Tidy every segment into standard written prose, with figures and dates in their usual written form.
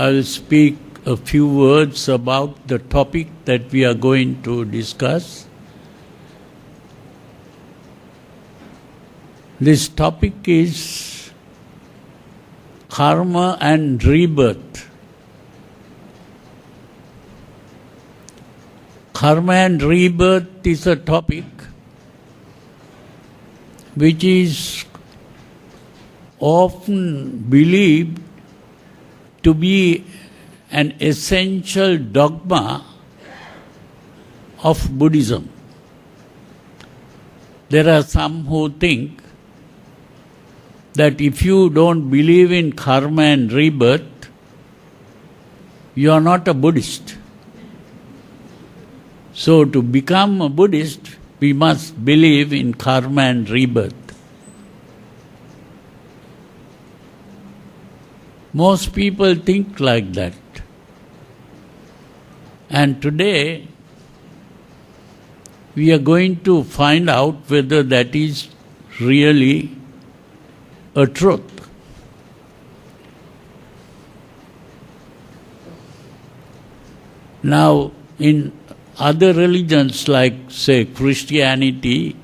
I'll speak a few words about the topic that we are going to discuss. This topic is karma and rebirth. Karma and rebirth is a topic which is often believed to be an essential dogma of Buddhism. There are some who think that if you don't believe in karma and rebirth, you are not a Buddhist. So to become a Buddhist, we must believe in karma and rebirth. Most people think like that. And today, we are going to find out whether that is really a truth. Now, in other religions like, say, Christianity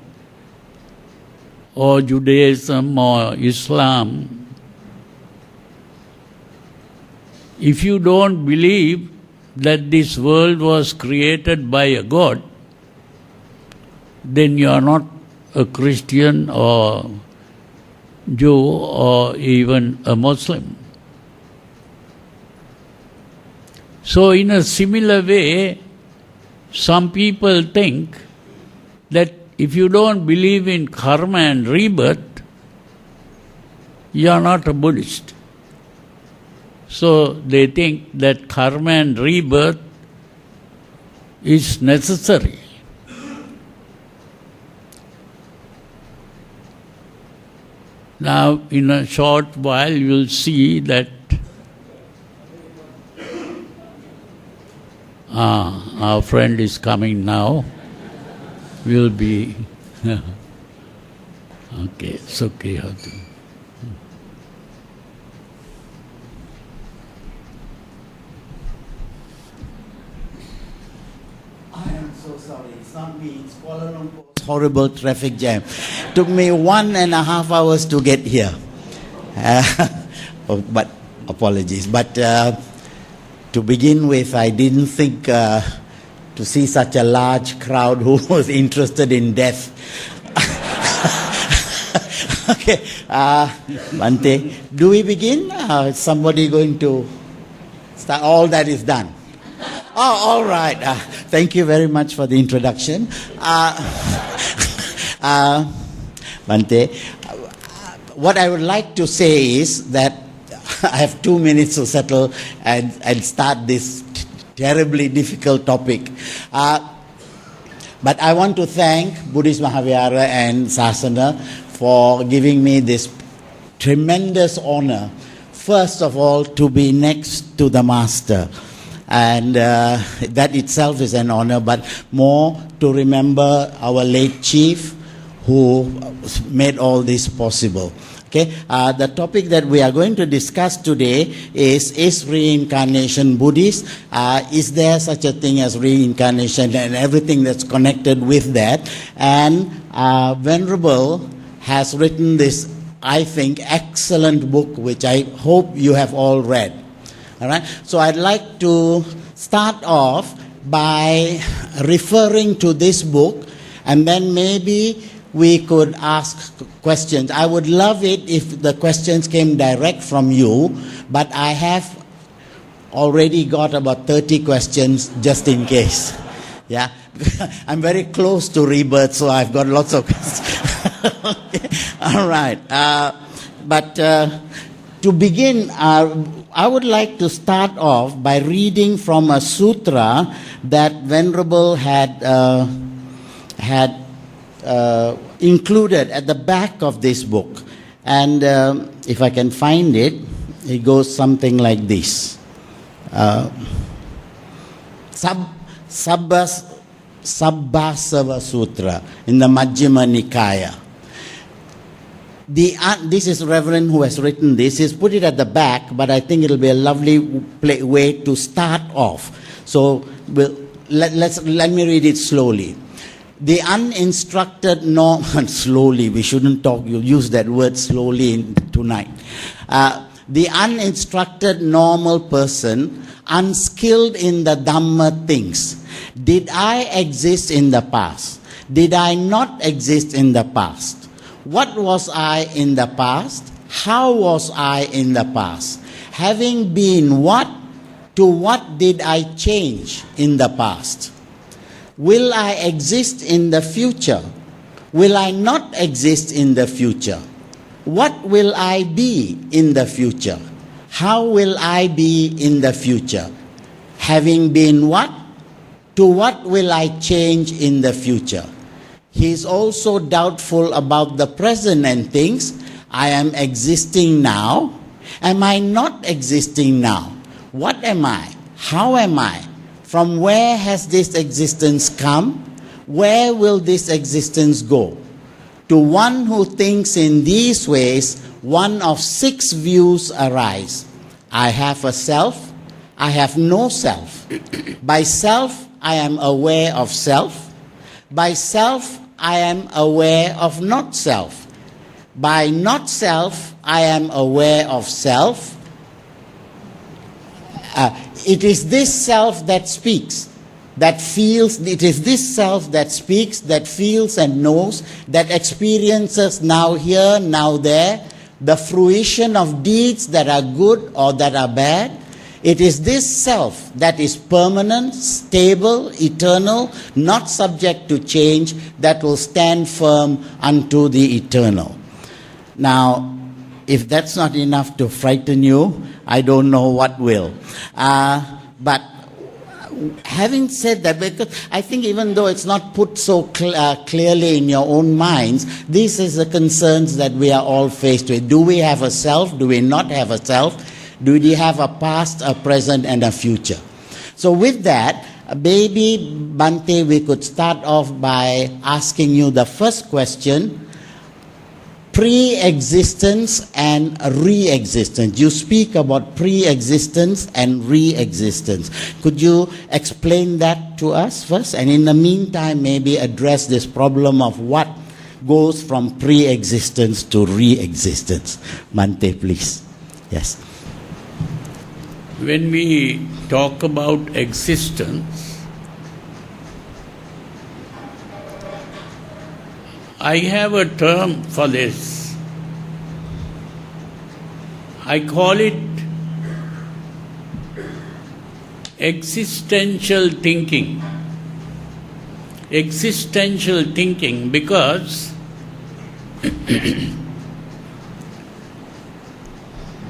or Judaism or Islam, if you don't believe that this world was created by a God, then you are not a Christian or Jew or even a Muslim. So in a similar way, some people think that if you don't believe in karma and rebirth, you are not a Buddhist. So they think that karma and rebirth is necessary. Now, in a short while, you will see that our friend is coming now. We'll be... okay, it's okay. I am so sorry. It's not me. It's Kuala Lumpur's horrible traffic jam. Took me 1.5 hours to get here. But apologies. But to begin with, I didn't think to see such a large crowd who was interested in death. Okay, Bhante, do we begin? Is somebody going to start? All that is done. Oh, all right. Thank you very much for the introduction. Bhante, what I would like to say is that I have 2 minutes to settle and start this terribly difficult topic. But I want to thank Buddhist Mahavihara and Sasana for giving me this tremendous honor, first of all, to be next to the Master. And that itself is an honor, but more to remember our late chief who made all this possible. Okay, the topic that we are going to discuss today is reincarnation Buddhist? Is there such a thing as reincarnation and everything that's connected with that? And Venerable has written this, I think, excellent book, which I hope you have all read. All right. So I'd like to start off by referring to this book, and then maybe we could ask questions. I would love it if the questions came direct from you, but I have already got about 30 questions just in case. Yeah, I'm very close to rebirth, so I've got lots of questions. Okay. All right. But to begin, I would like to start off by reading from a sutra that Venerable had included at the back of this book. And if I can find it, it goes something like this. Sabbasava Sutra in the Majjhima Nikaya. This is Reverend who has written this. He's put it at the back, but I think it'll be a lovely way to start off. So let me read it slowly. The uninstructed slowly, we shouldn't use that word slowly tonight. The uninstructed normal person, unskilled in the Dhamma things. Did I exist in the past? Did I not exist in the past? What was I in the past? How was I in the past? Having been what? To what did I change in the past? Will I exist in the future? Will I not exist in the future? What will I be in the future? How will I be in the future? Having been what? To what will I change in the future? He is also doubtful about the present and thinks, I am existing now. Am I not existing now? What am I? How am I? From where has this existence come? Where will this existence go? To one who thinks in these ways, one of 6 views arise. I have a self. I have no self. By self, I am aware of self. By self, I am aware of not self. By not self, I am aware of self. It is this self that speaks, that feels. It is this self that speaks, that feels and knows, that experiences now here, now there, the fruition of deeds that are good or that are bad. It is this self that is permanent, stable, eternal, not subject to change, that will stand firm unto the eternal. Now, if that's not enough to frighten you, I don't know what will. But having said that, because I think even though it's not put so clearly in your own minds, these are the concerns that we are all faced with. Do we have a self? Do we not have a self? Do we have a past, a present, and a future? So with that, maybe, Bhante, we could start off by asking you the first question, pre-existence and re-existence. You speak about pre-existence and re-existence. Could you explain that to us first? And in the meantime, maybe address this problem of what goes from pre-existence to re-existence. Bhante, please. Yes. When we talk about existence, I have a term for this. I call it existential thinking. Existential thinking because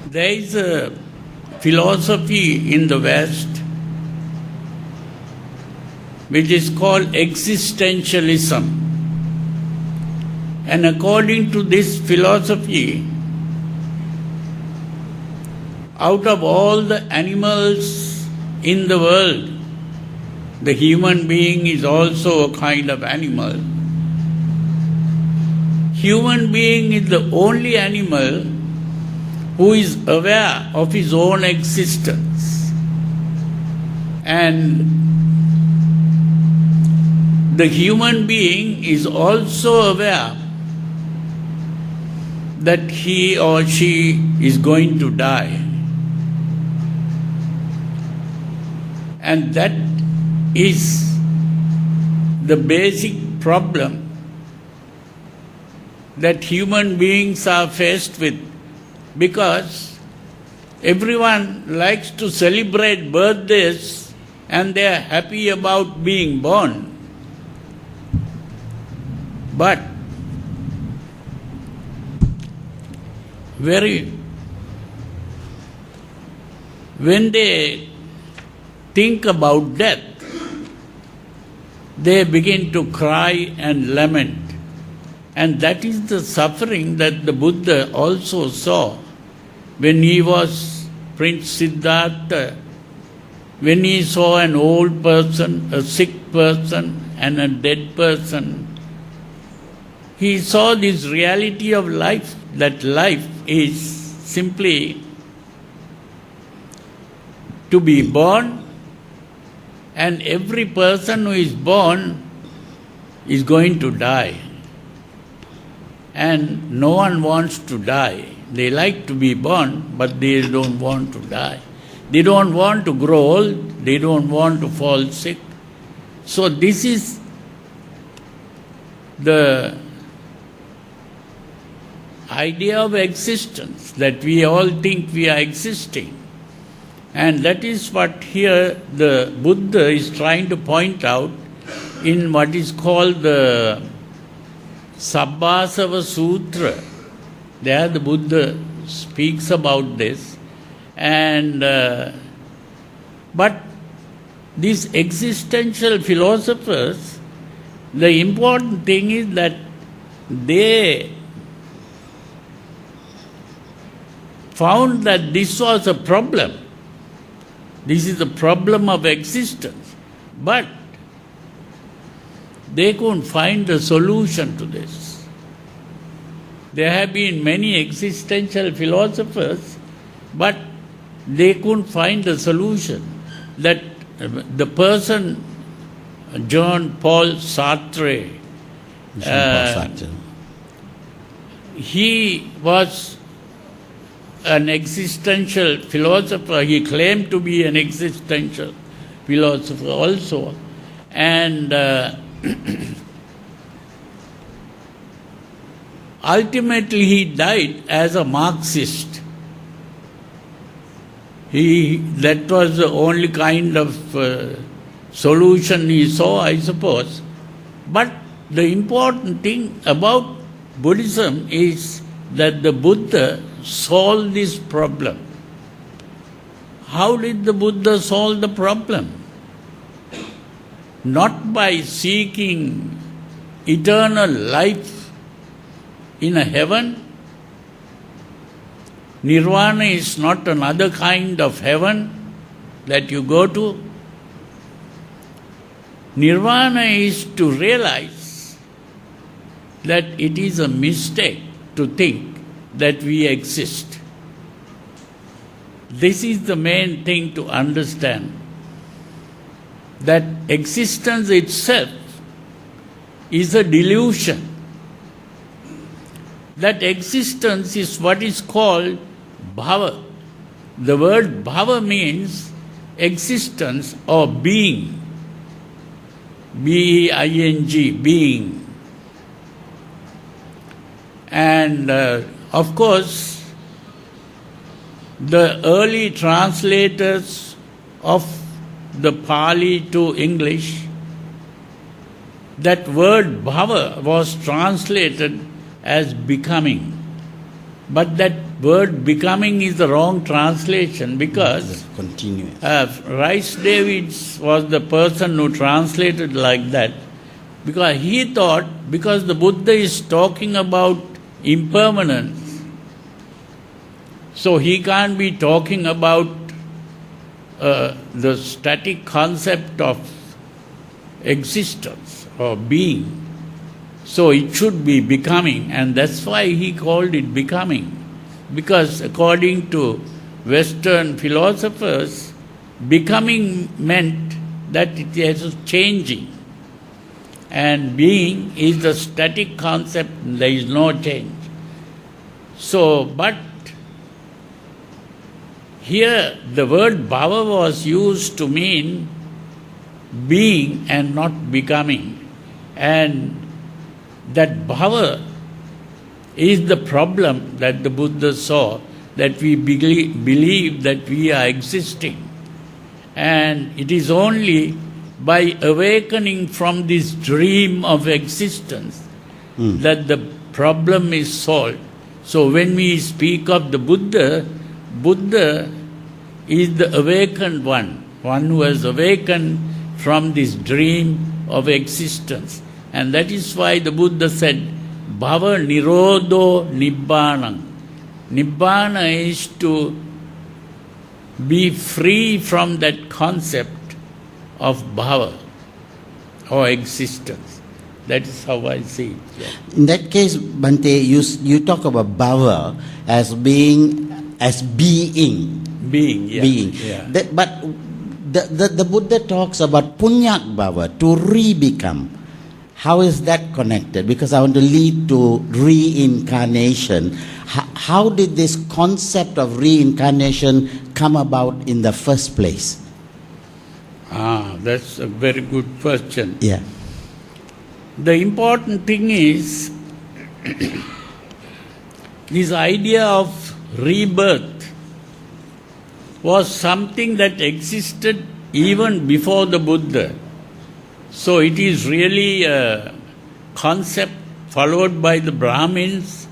there is a philosophy in the West which is called existentialism. And according to this philosophy, out of all the animals in the world, the human being is also a kind of animal. Human being is the only animal who is aware of his own existence. And the human being is also aware that he or she is going to die. And that is the basic problem that human beings are faced with. Because everyone likes to celebrate birthdays and they are happy about being born. But when they think about death, they begin to cry and lament. And that is the suffering that the Buddha also saw when he was Prince Siddhartha, when he saw an old person, a sick person, and a dead person. he saw this reality of life, that life is simply to be born, and every person who is born is going to die. And no one wants to die. They like to be born, but they don't want to die. They don't want to grow old, they don't want to fall sick. So this is the idea of existence, that we all think we are existing. And that is what here the Buddha is trying to point out in what is called the Sabbasava Sutra. There the Buddha speaks about this. And but these existential philosophers, the important thing is that they found that this was a problem. This is the problem of existence. But they couldn't find a solution to this. There have been many existential philosophers, but they couldn't find a solution. That the person, Jean-Paul Sartre, he was an existential philosopher. He claimed to be an existential philosopher also. And ultimately he died as a Marxist. That was the only kind of solution he saw, I suppose. But the important thing about Buddhism is that the Buddha solved this problem. How did the Buddha solve the problem? Not by seeking eternal life in a heaven. Nirvana is not another kind of heaven that you go to. Nirvana is to realize that it is a mistake to think that we exist. This is the main thing to understand, that existence itself is a delusion. That existence is what is called bhava. The word bhava means existence or being. B-E-I-N-G, being. And of course, the early translators of the Pali to English, that word bhava was translated as becoming. But that word becoming is the wrong translation, because Rice Davids was the person who translated like that, because he thought, because the Buddha is talking about impermanence, so he can't be talking about the static concept of existence or being. So it should be becoming, and that's why he called it becoming. Because according to Western philosophers, becoming meant that it is changing. And being is the static concept, there is no change. So, but here the word bhava was used to mean being and not becoming. And that bhava is the problem that the Buddha saw, that we believe that we are existing. And it is only by awakening from this dream of existence that the problem is solved. So when we speak of the Buddha, Buddha is the awakened one who has awakened from this dream of existence. And that is why the Buddha said, bhava nirodho nibbānam. Nibbana is to be free from that concept of bhava or existence. That is how I see it. Yeah. In that case, Bhante, you talk about bhava as being. Being, yeah. Being. Yeah. But the Buddha talks about punyak bhava, to re-become. How is that connected? Because I want to lead to reincarnation. How did this concept of reincarnation come about in the first place? That's a very good question. Yeah. The important thing is this idea of rebirth was something that existed even before the Buddha. So it is really a concept followed by the Brahmins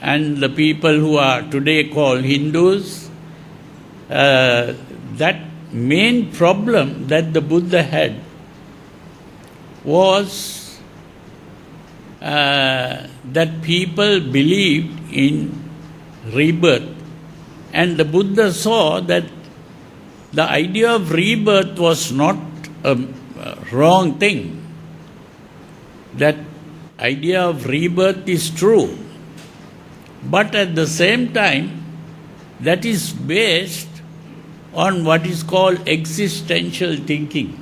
and the people who are today called Hindus. That main problem that the Buddha had was that people believed in rebirth. And the Buddha saw that the idea of rebirth was not a wrong thing. That idea of rebirth is true. But at the same time, that is based on what is called existential thinking.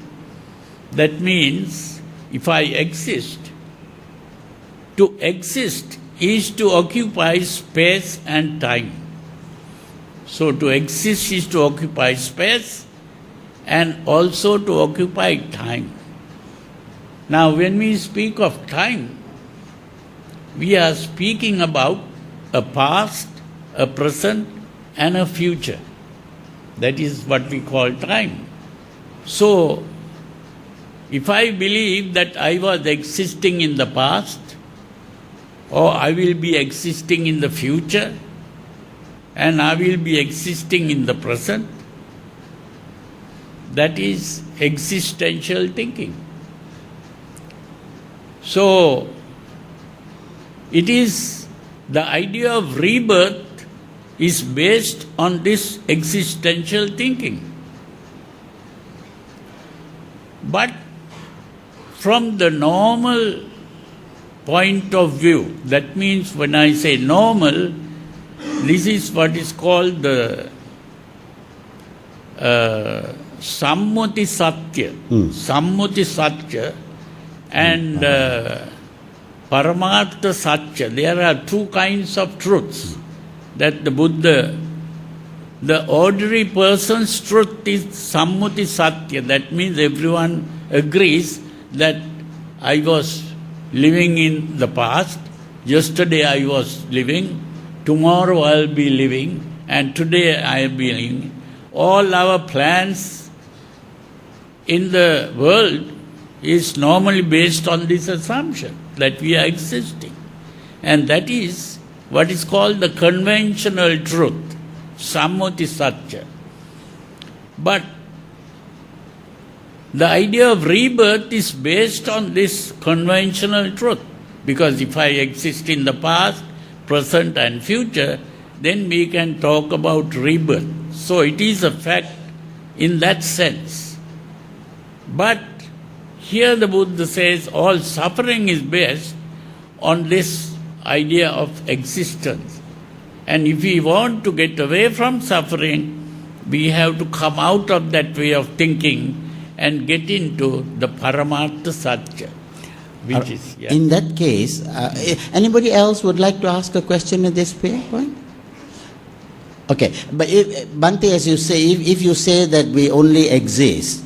That means, if I exist, to exist is to occupy space and time. So to exist is to occupy space and also to occupy time. Now when we speak of time, we are speaking about a past, a present and a future. That is what we call time. So if I believe that I was existing in the past or I will be existing in the future, and I will be existing in the present, that is existential thinking. So, it is the idea of rebirth is based on this existential thinking. But from the normal point of view, that means when I say normal, this is what is called the Sammuti Satya. Sammuti Satya and Paramartha Satya. There are two kinds of truths that the Buddha, the ordinary person's truth is Sammuti Satya. That means everyone agrees that I was living in the past, yesterday I was living, tomorrow I'll be living, and today I'll be living. All our plans in the world is normally based on this assumption that we are existing. And that is what is called the conventional truth, Sammuti Satya. But the idea of rebirth is based on this conventional truth. Because if I exist in the past, present and future, then we can talk about rebirth. So it is a fact in that sense. But here the Buddha says all suffering is based on this idea of existence. And if we want to get away from suffering, we have to come out of that way of thinking and get into the Paramartha Satya. Which is, yeah. In that case, anybody else would like to ask a question at this point? Okay, but Bhante, as you say, if you say that we only exist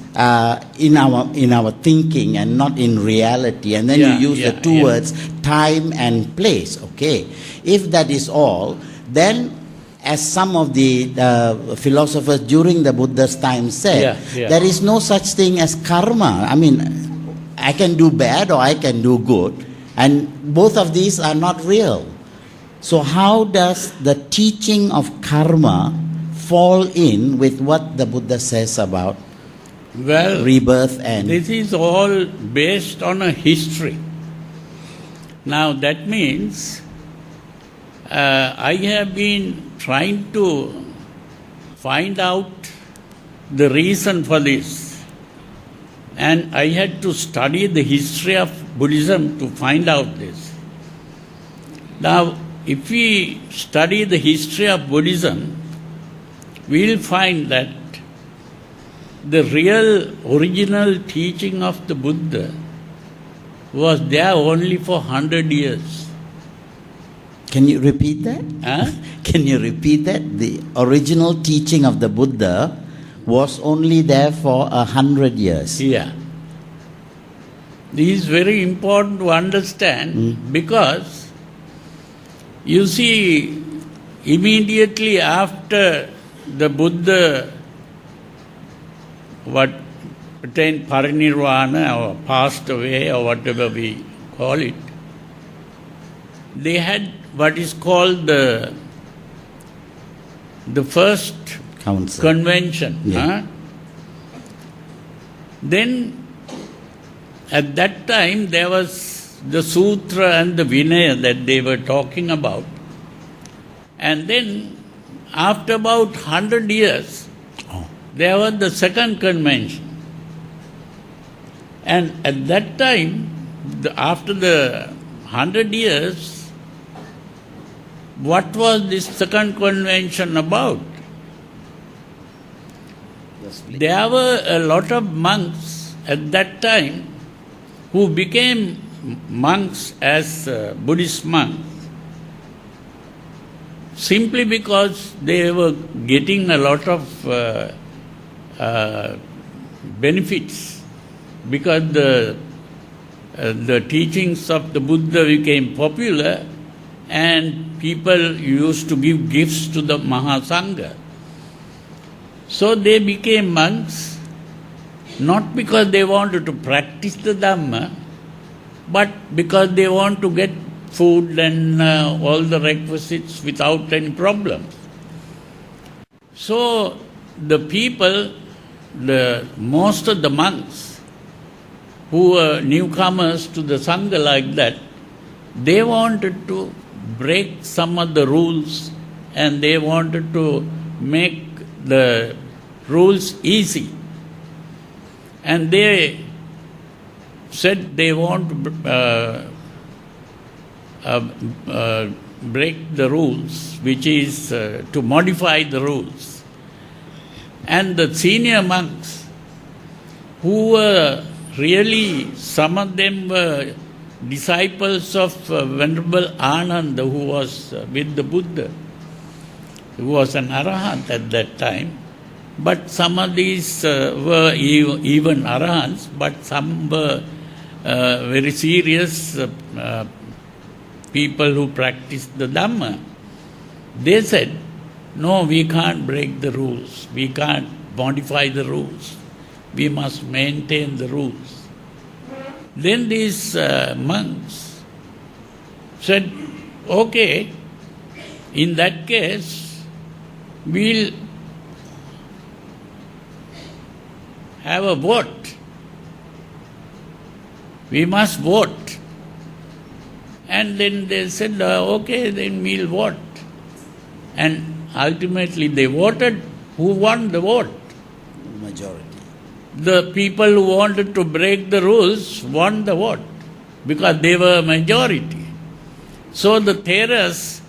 in our thinking and not in reality, and then you use the two words time and place. Okay, if that is all, then as some of the philosophers during the Buddha's time said, there is no such thing as karma. I mean, I can do bad or I can do good, and both of these are not real. So how does the teaching of karma fall in with what the Buddha says about rebirth? And this is all based on a history. Now that means I have been trying to find out the reason for this. And I had to study the history of Buddhism to find out this. Now, if we study the history of Buddhism, we will find that the real original teaching of the Buddha was there only for 100 years. Can you repeat that? Huh? Can you repeat that? The original teaching of the Buddha was only there for 100 years. Yeah. This is very important to understand because you see, immediately after the Buddha attained parinirvana or passed away or whatever we call it, they had what is called the first Council. convention. Yeah. Then at that time there was the Sutra and the Vinaya that they were talking about. And then after about 100 years, there was the second convention. And at that time, after the 100 years, what was this second convention about? There were a lot of monks at that time who became monks as Buddhist monks simply because they were getting a lot of benefits, because the teachings of the Buddha became popular and people used to give gifts to the Maha Sangha. So they became monks, not because they wanted to practice the Dhamma, but because they want to get food and all the requisites without any problems. So the people, most of the monks who were newcomers to the Sangha like that, they wanted to break some of the rules and they wanted to make the rules easy. And they said they want to break the rules, which is to modify the rules. And the senior monks, who were really, some of them were disciples of Venerable Ananda, who was with the Buddha, who was an Arahant at that time. But some of these were even Arahants, but some were very serious people who practiced the Dhamma. They said, no, we can't break the rules. We can't modify the rules. We must maintain the rules. Then these monks said, okay, in that case, we'll have a vote. We must vote. And then they said, okay, then we'll vote. And ultimately they voted. Who won the vote? Majority. The people who wanted to break the rules won the vote because they were majority. So the Theras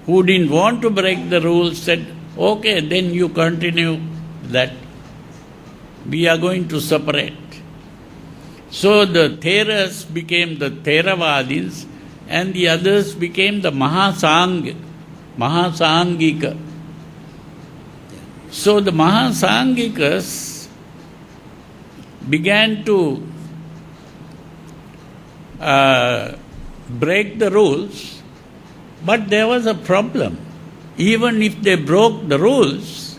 who didn't want to break the rules said, okay, then you continue that. We are going to separate. So the Theras became the Theravadins and the others became the Mahasangika. So the Mahasangikas began to break the rules, but there was a problem. Even if they broke the rules,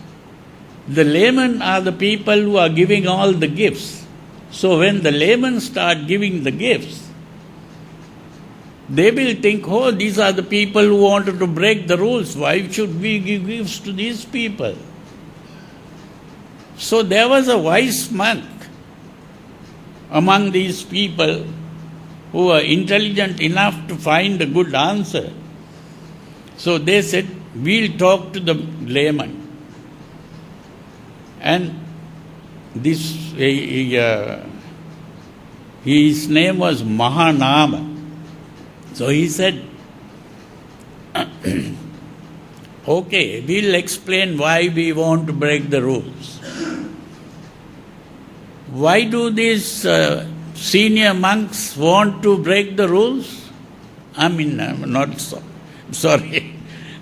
the laymen are the people who are giving all the gifts. So when the laymen start giving the gifts, they will think, oh, these are the people who wanted to break the rules. Why should we give gifts to these people? So there was a wise monk among these people who were intelligent enough to find a good answer. So they said, we'll talk to the layman. And this, he His name was Maha. So he said, okay, we'll explain why we want to break the rules. Why do these senior monks want to break the rules? Sorry.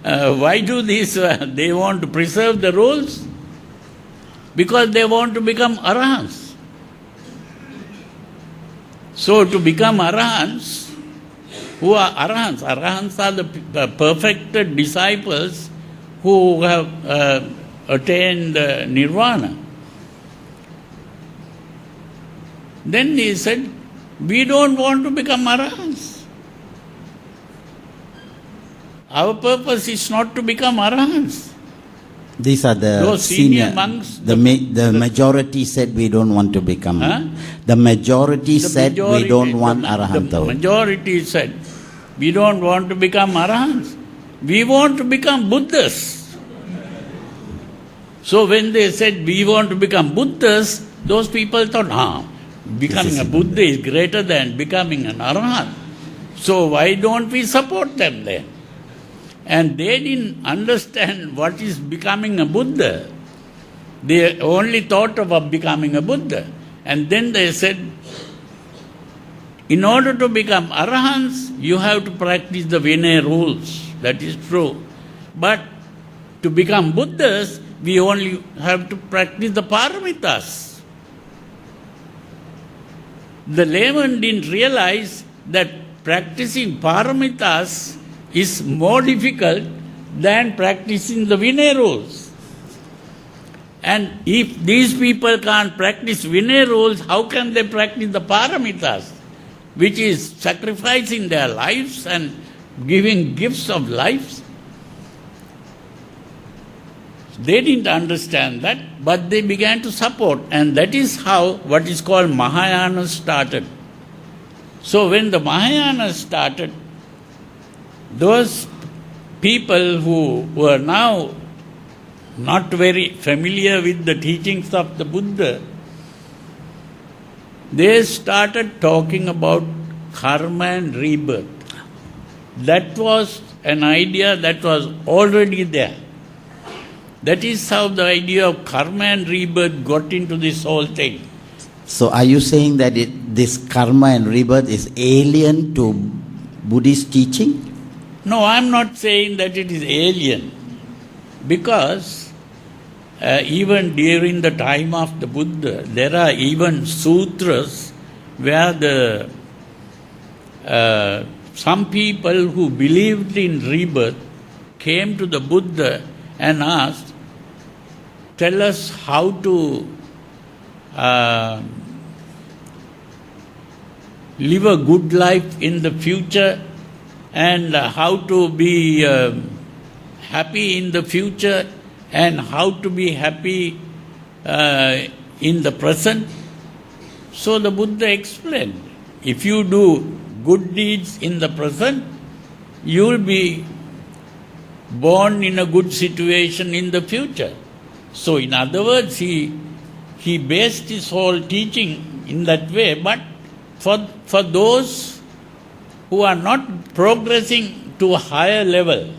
Why do these, they want to preserve the rules? Because they want to become arahants. So to become arahants, who are arahants? Arahants are the perfected disciples who have attained nirvana. Then he said, we don't want to become arahants. Our purpose is not to become arahants. These are the those senior monks. The majority said we don't want to become. The majority said we don't want arahanta. The majority said we don't want to become arahants. We want to become Buddhists. So when they said we want to become Buddhists, those people thought, becoming a Buddha is greater than becoming an arahant. So why don't we support them then? And they didn't understand what is becoming a Buddha. They only thought of becoming a Buddha. And then they said, in order to become arahants, you have to practice the Vinaya rules. That is true. But to become Buddhas, we only have to practice the paramitas. The layman didn't realize that practicing paramitas is more difficult than practicing the Vinaya rules. And if these people can't practice Vinaya rules, how can they practice the paramitas, which is sacrificing their lives and giving gifts of lives? They didn't understand that, but they began to support, and that is how what is called Mahayana started. So when the Mahayana started, those people who were now not very familiar with the teachings of the Buddha, they started talking about karma and rebirth. That was an idea that was already there. That is how the idea of karma and rebirth got into this whole thing. So are you saying that this karma and rebirth is alien to Buddhist teaching? No, I am not saying that it is alien, because even during the time of the Buddha, there are even sutras where some people who believed in rebirth came to the Buddha and asked, tell us how to live a good life in the future, and how to be happy in the future, and how to be happy in the present. So the Buddha explained, if you do good deeds in the present, you will be born in a good situation in the future. So in other words, he based his whole teaching in that way, but for those who are not progressing to a higher level,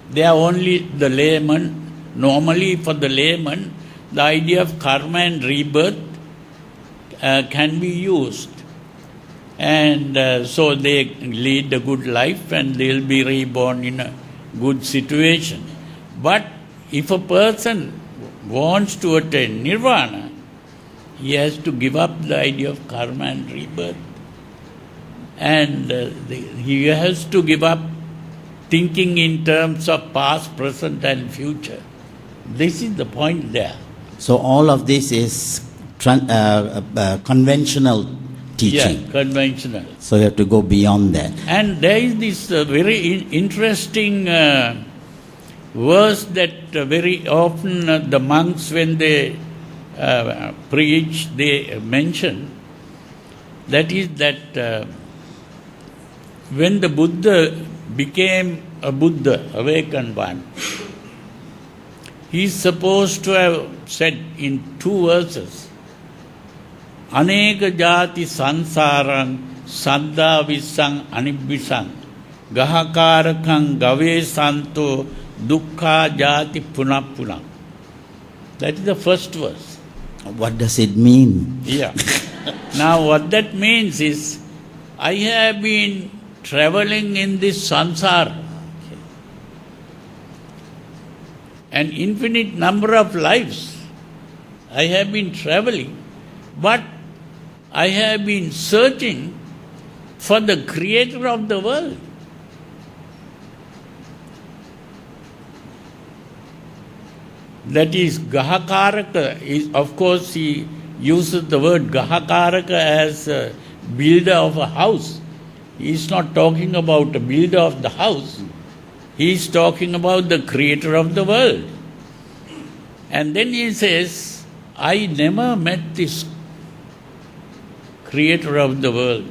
they are only the layman. Normally for the layman, the idea of karma and rebirth can be used. And so they lead a good life and they will be reborn in a good situation. But if a person wants to attain nirvana, he has to give up the idea of karma and rebirth. And he has to give up thinking in terms of past, present and future. This is the point there. So all of this is conventional teaching. Yeah, conventional. So you have to go beyond that. And there is this very interesting verse that very often the monks, when they preach, they mention. That is that when the Buddha became a Buddha, awakened one, he is supposed to have said in 2 verses, Aneka jati sansarang saddha vissang anibvisang gahakarakang gave santo dukkha jati punappunam. That is the first verse. What does it mean? Yeah. Now what that means is, I have been traveling in this sansara, an infinite number of lives. I have been traveling, but I have been searching for the creator of the world. That is Gahakaraka. Of course, he uses the word Gahakaraka as a builder of a house. He is not talking about the builder of the house. He is talking about the creator of the world. And then he says, I never met this creator of the world.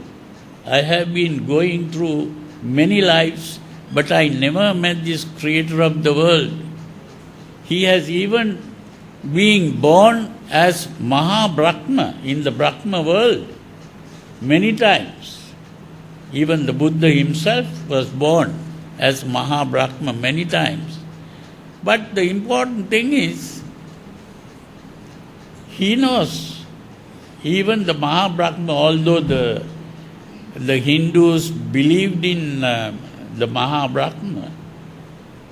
I have been going through many lives, but I never met this creator of the world. He has even been born as Maha Brahma in the Brahma world many times. Even the Buddha himself was born as Maha Brahma many times. But the important thing is, he knows, even the Maha Brahma, although the Hindus believed in the Maha Brahma,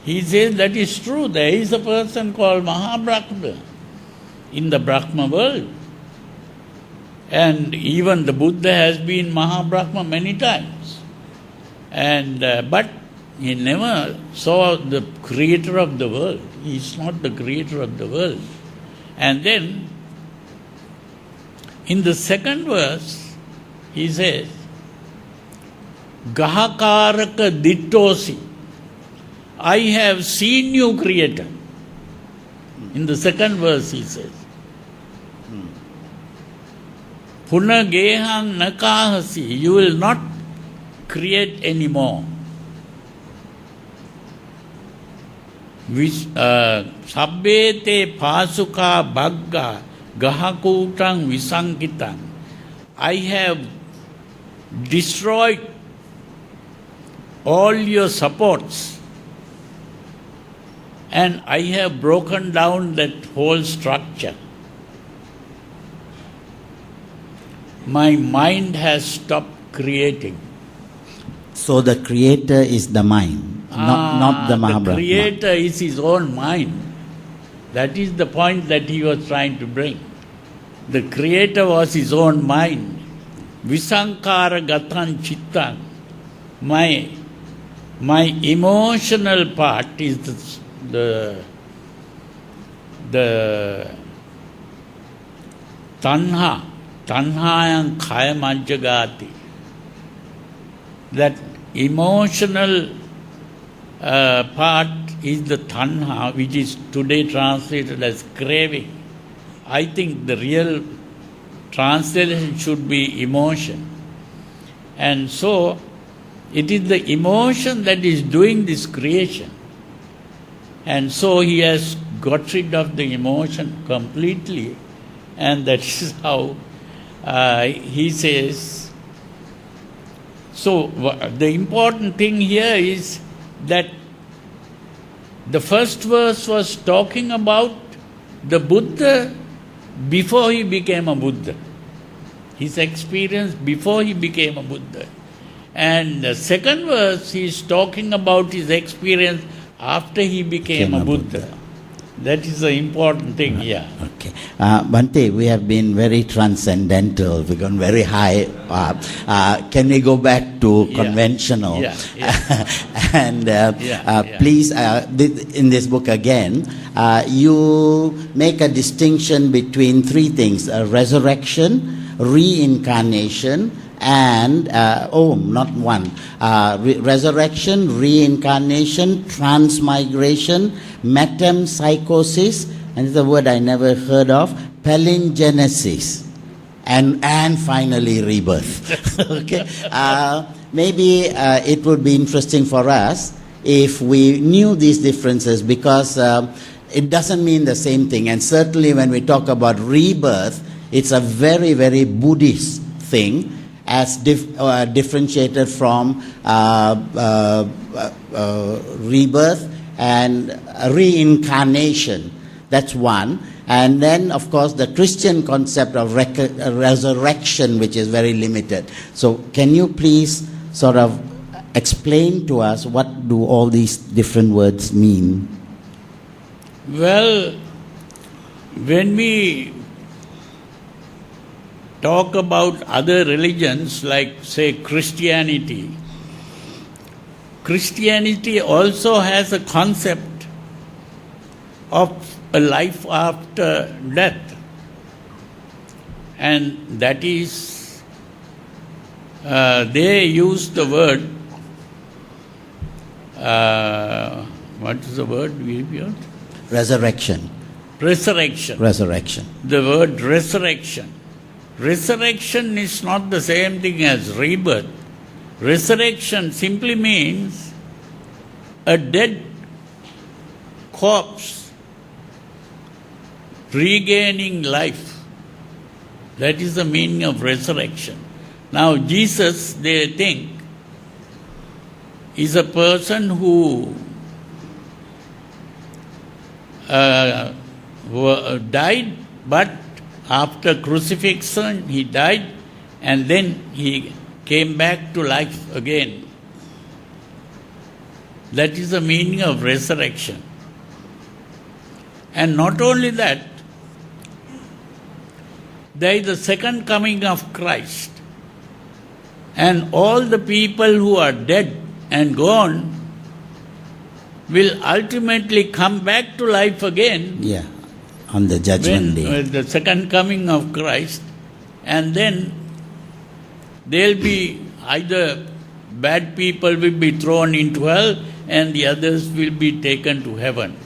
he says that is true. There is a person called Maha Brahma in the Brahma world. And even the Buddha has been Maha Brahma many times. And but he never saw the creator of the world. He is not the creator of the world. And then, in the second verse, he says, Gahakaraka dittosi. I have seen you, Creator. In the second verse, he says, Punagehang nakahasi. You will not create anymore. Sabbete pasuka bhagga gahakutang visankitang. I have destroyed all your supports, and I have broken down that whole structure. My mind has stopped creating. So the creator is the mind, not the Maha Brahma. The creator is his own mind. That is the point that he was trying to bring. The creator was his own mind. Visankara gatan chittan. My emotional part is the tanha. Tanhayang khaya majjagati. That emotional part is the tanha, which is today translated as craving. I think the real translation should be emotion. And so, it is the emotion that is doing this creation. And so he has got rid of the emotion completely. And that is how he says. So the important thing here is that the first verse was talking about the Buddha before he became a Buddha. His experience before he became a Buddha. And the second verse is talking about his experience after he became a Buddha. That is the important thing here. Okay. Bhante, we have been very transcendental. We've gone very high up. Can we go back to conventional? And please, in this book again, you make a distinction between three things: resurrection, reincarnation, and resurrection, reincarnation, transmigration, metempsychosis, and it's a word I never heard of, palingenesis, and finally rebirth. Okay, maybe it would be interesting for us if we knew these differences, because it doesn't mean the same thing. And certainly when we talk about rebirth, It's a very, very Buddhist thing, as differentiated from rebirth and reincarnation. That's one. And then, of course, the Christian concept of resurrection, which is very limited. So can you please sort of explain to us what do all these different words mean? Well, when we talk about other religions like, say, Christianity, Christianity also has a concept of a life after death, and that is, they use the word, what is the word we use? Resurrection. Resurrection. Resurrection. The word resurrection. Resurrection is not the same thing as rebirth. Resurrection simply means a dead corpse regaining life. That is the meaning of resurrection. Now, Jesus, they think, is a person who died, but after crucifixion he died and then he came back to life again. That is the meaning of resurrection. And not only that, there is the second coming of Christ. And all the people who are dead and gone will ultimately come back to life again. Yeah, on the judgment day. When the second coming of Christ, and then there'll be either bad people will be thrown into hell and the others will be taken to heaven.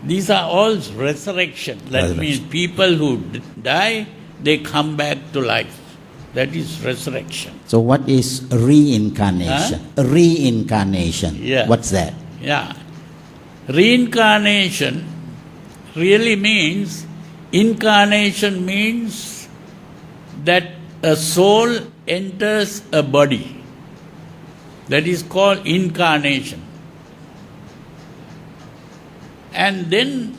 These are all resurrection. That means people who die, they come back to life. That is resurrection. So what is reincarnation? Reincarnation. Yeah. What's that? Yeah. Reincarnation really means, incarnation means that a soul enters a body. That is called incarnation. And then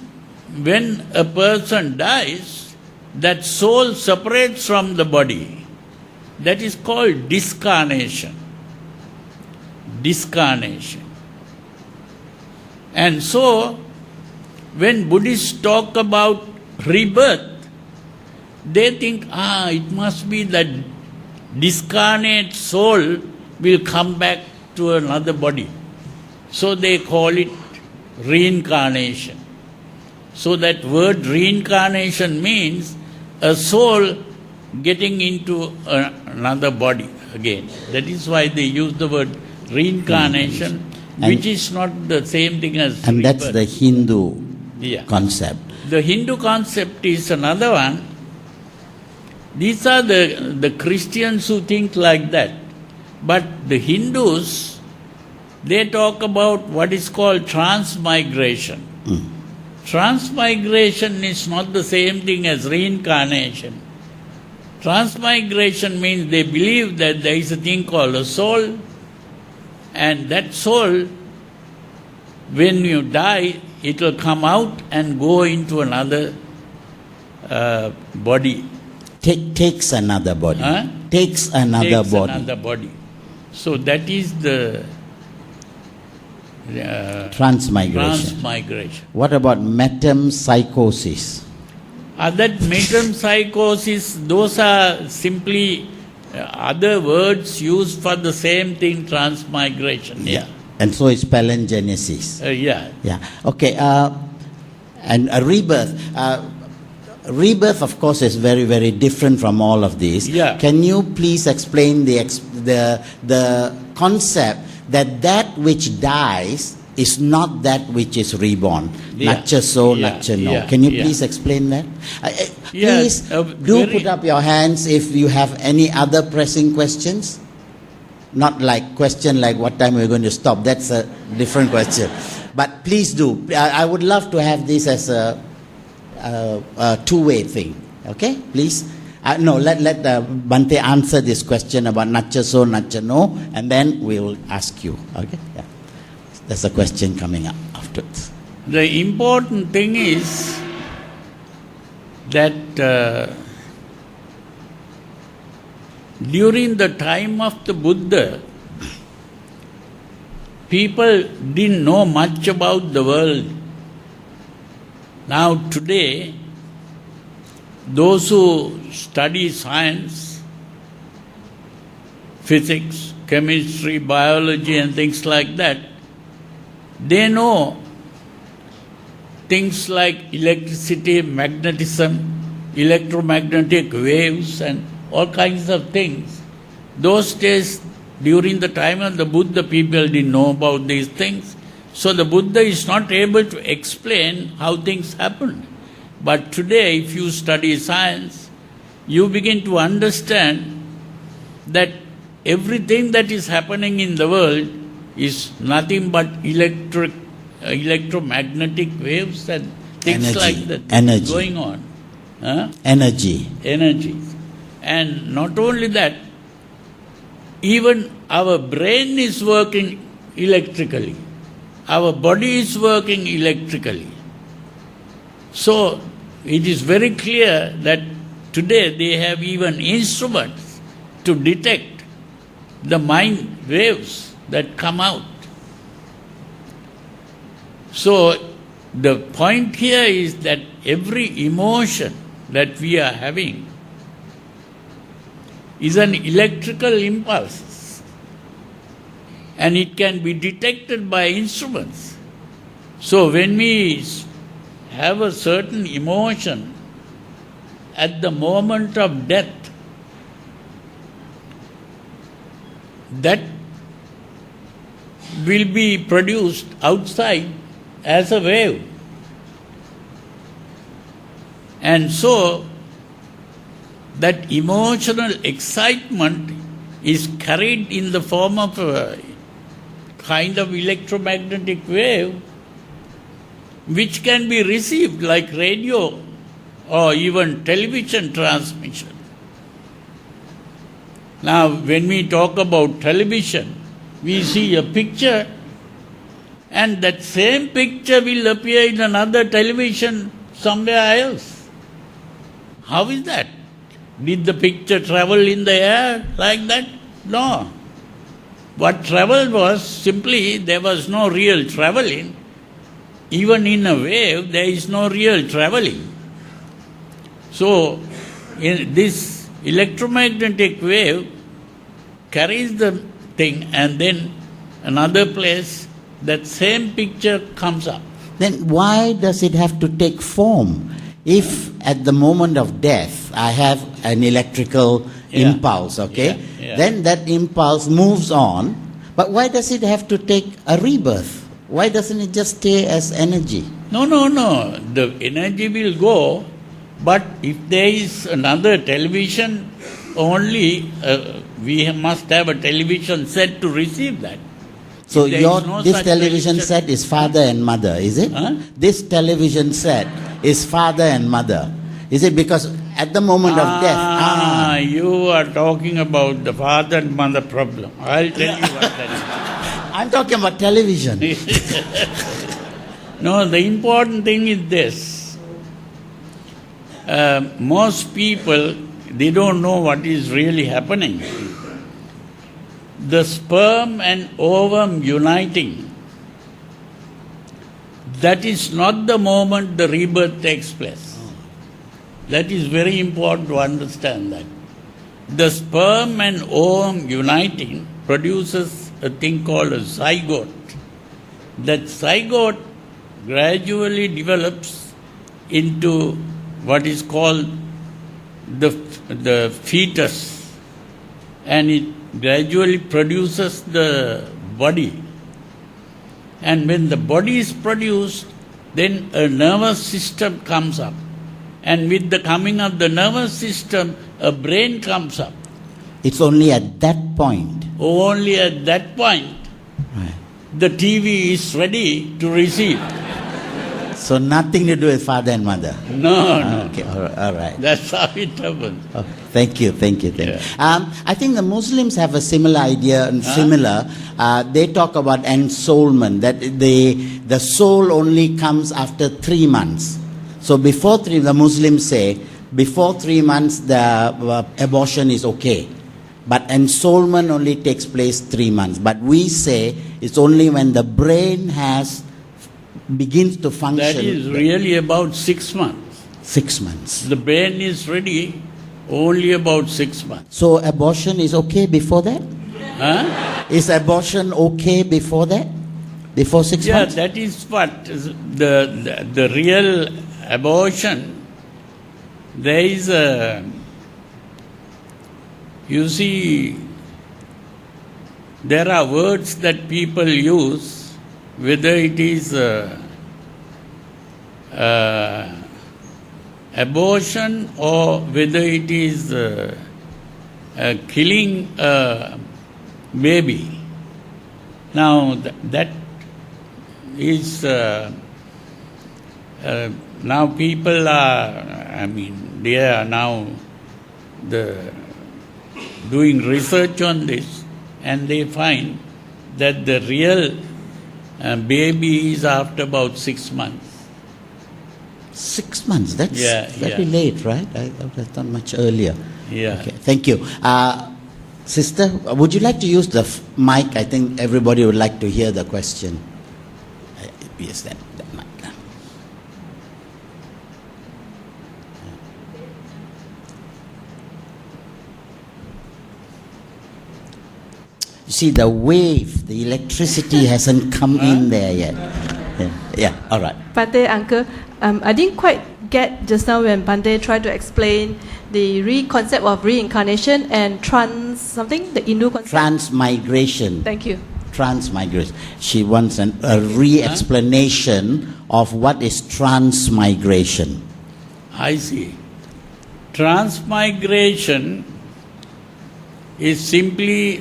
when a person dies, that soul separates from the body. That is called discarnation. Discarnation. And so, when Buddhists talk about rebirth, they think, it must be that discarnate soul will come back to another body. So they call it reincarnation. So that word reincarnation means a soul getting into another body again. That is why they use the word reincarnation, which is not the same thing as And rebirth. that's the Hindu concept. The Hindu concept is another one. These are the Christians who think like that. But the Hindus, they talk about what is called transmigration. Transmigration is not the same thing as reincarnation. Transmigration means they believe that there is a thing called a soul, and that soul, when you die, it will come out and go into another body. Takes another body. Takes another body. So that is the transmigration. What about metempsychosis? That metempsychosis, those are simply other words used for the same thing, transmigration. Yeah. And so it's palingenesis. Yeah. Okay. And a rebirth. Rebirth, of course, is very, very different from all of these. Yeah. Can you please explain the concept that which dies is not that which is reborn? Nacha so, nacha no. Can you please explain that? Please put up your hands if you have any other pressing questions. Not like question like what time we're going to stop. That's a different question. But please do. I would love to have this as a two-way thing. Okay, please. No, let Bhante answer this question about Nacha so, Nacha no, and then we will ask you. Okay? Yeah. There's a question coming up afterwards. The important thing is that during the time of the Buddha, people didn't know much about the world. Now today, those who study science, physics, chemistry, biology and things like that, they know things like electricity, magnetism, electromagnetic waves and all kinds of things. Those days, during the time of the Buddha, people didn't know about these things. So the Buddha is not able to explain how things happened. But today, if you study science, you begin to understand that everything that is happening in the world is nothing but electromagnetic waves and things like that going on. Energy. And not only that, even our brain is working electrically. Our body is working electrically. So, it is very clear that today they have even instruments to detect the mind waves that come out. So, the point here is that every emotion that we are having is an electrical impulse, and it can be detected by instruments. So when we have a certain emotion at the moment of death, that will be produced outside as a wave. And so that emotional excitement is carried in the form of a kind of electromagnetic wave which can be received like radio or even television transmission. Now, when we talk about television, we see a picture and that same picture will appear in another television somewhere else. How is that? Did the picture travel in the air like that? No. What traveled was simply there was no real traveling. Even in a wave, there is no real traveling. So, in this electromagnetic wave carries the thing, and then another place, that same picture comes up. Then why does it have to take form? If at the moment of death I have an electrical impulse, okay? Then that impulse moves on, but why does it have to take a rebirth? Why doesn't it just stay as energy? No. The energy will go, but if there is another television, only we must have a television set to receive that. So this television set is father and mother, is it? Huh? This television set is father and mother. Is it because at the moment of death... You are talking about the father and mother problem. I'll tell you what that is. I'm talking about television. No, the important thing is this. Most people, they don't know what is really happening. The sperm and ovum uniting, that is not the moment the rebirth takes place. That is very important to understand that. The sperm and ovum uniting produces a thing called a zygote. That zygote gradually develops into what is called the fetus, and it gradually produces the body. And when the body is produced, then a nervous system comes up. And with the coming of the nervous system, a brain comes up. It's only at that point. Only at that point, Right. the TV is ready to receive. So nothing to do with father and mother. No. Okay, all right. That's how it happens. Oh, thank you. Yeah. I think the Muslims have a similar idea and similar. They talk about ensoulment, that the soul only comes after 3 months. So the Muslims say, before 3 months the abortion is okay. But ensoulment only takes place 3 months. But we say it's only when the brain begins to function. That is really about 6 months. 6 months. The brain is ready only about 6 months. So abortion is okay before that? Huh? Is abortion okay before that? Before 6 months? Yeah, that is what the real abortion. There is a, you see, there are words that people use, whether it is abortion or whether it is killing a baby. Now that is now people are, they are now doing research on this, and they find that the real baby is after about 6 months. 6 months, that's very yeah. late, right? I thought much earlier. Yeah. Okay, thank you. Sister, would you like to use the mic? I think everybody would like to hear the question. Yes, that mic. You see, the wave, the electricity hasn't come in there yet. Yeah, all right. Bhante, uncle, I didn't quite get just now when Bhante tried to explain the concept of reincarnation and something, the Hindu concept. Transmigration. Thank you. Transmigration. She wants a re-explanation of what is transmigration. I see. Transmigration is simply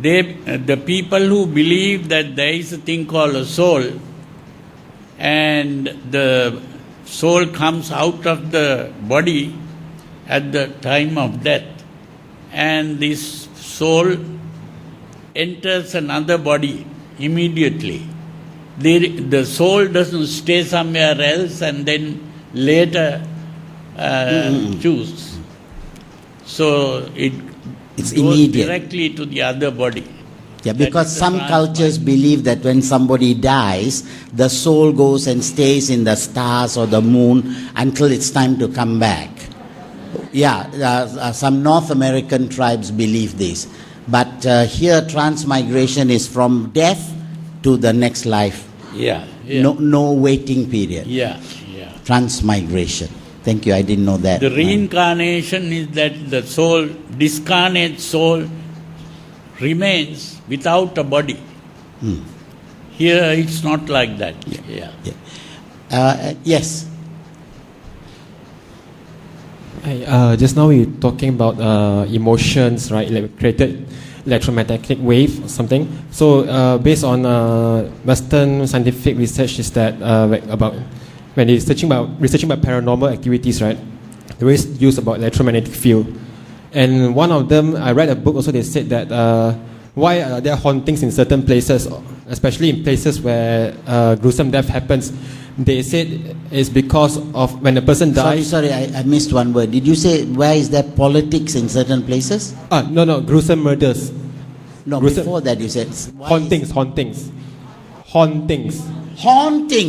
the people who believe that there is a thing called a soul, and the soul comes out of the body at the time of death, and this soul enters another body immediately. The soul doesn't stay somewhere else and then later choose. So it's goes immediate. Directly to the other body. Yeah, because some cultures believe that when somebody dies, the soul goes and stays in the stars or the moon until it's time to come back. Yeah, some North American tribes believe this. But here transmigration is from death to the next life. Yeah. No waiting period. Yeah. Transmigration. Thank you, I didn't know that. The reincarnation is that the soul, discarnate soul, remains without a body. Here it's not like that. Yeah. Yes. Just now we were talking about emotions, right? Like created electromagnetic wave or something. So based on Western scientific research, is that about when they're researching about paranormal activities, right? They always use about electromagnetic field. And one of them, I read a book also, they said that why are there hauntings in certain places, especially in places where gruesome death happens. They said it's because of when a person dies. Sorry, I missed one word. Did you say where is there politics in certain places? No, gruesome murders. No, before that you said hauntings.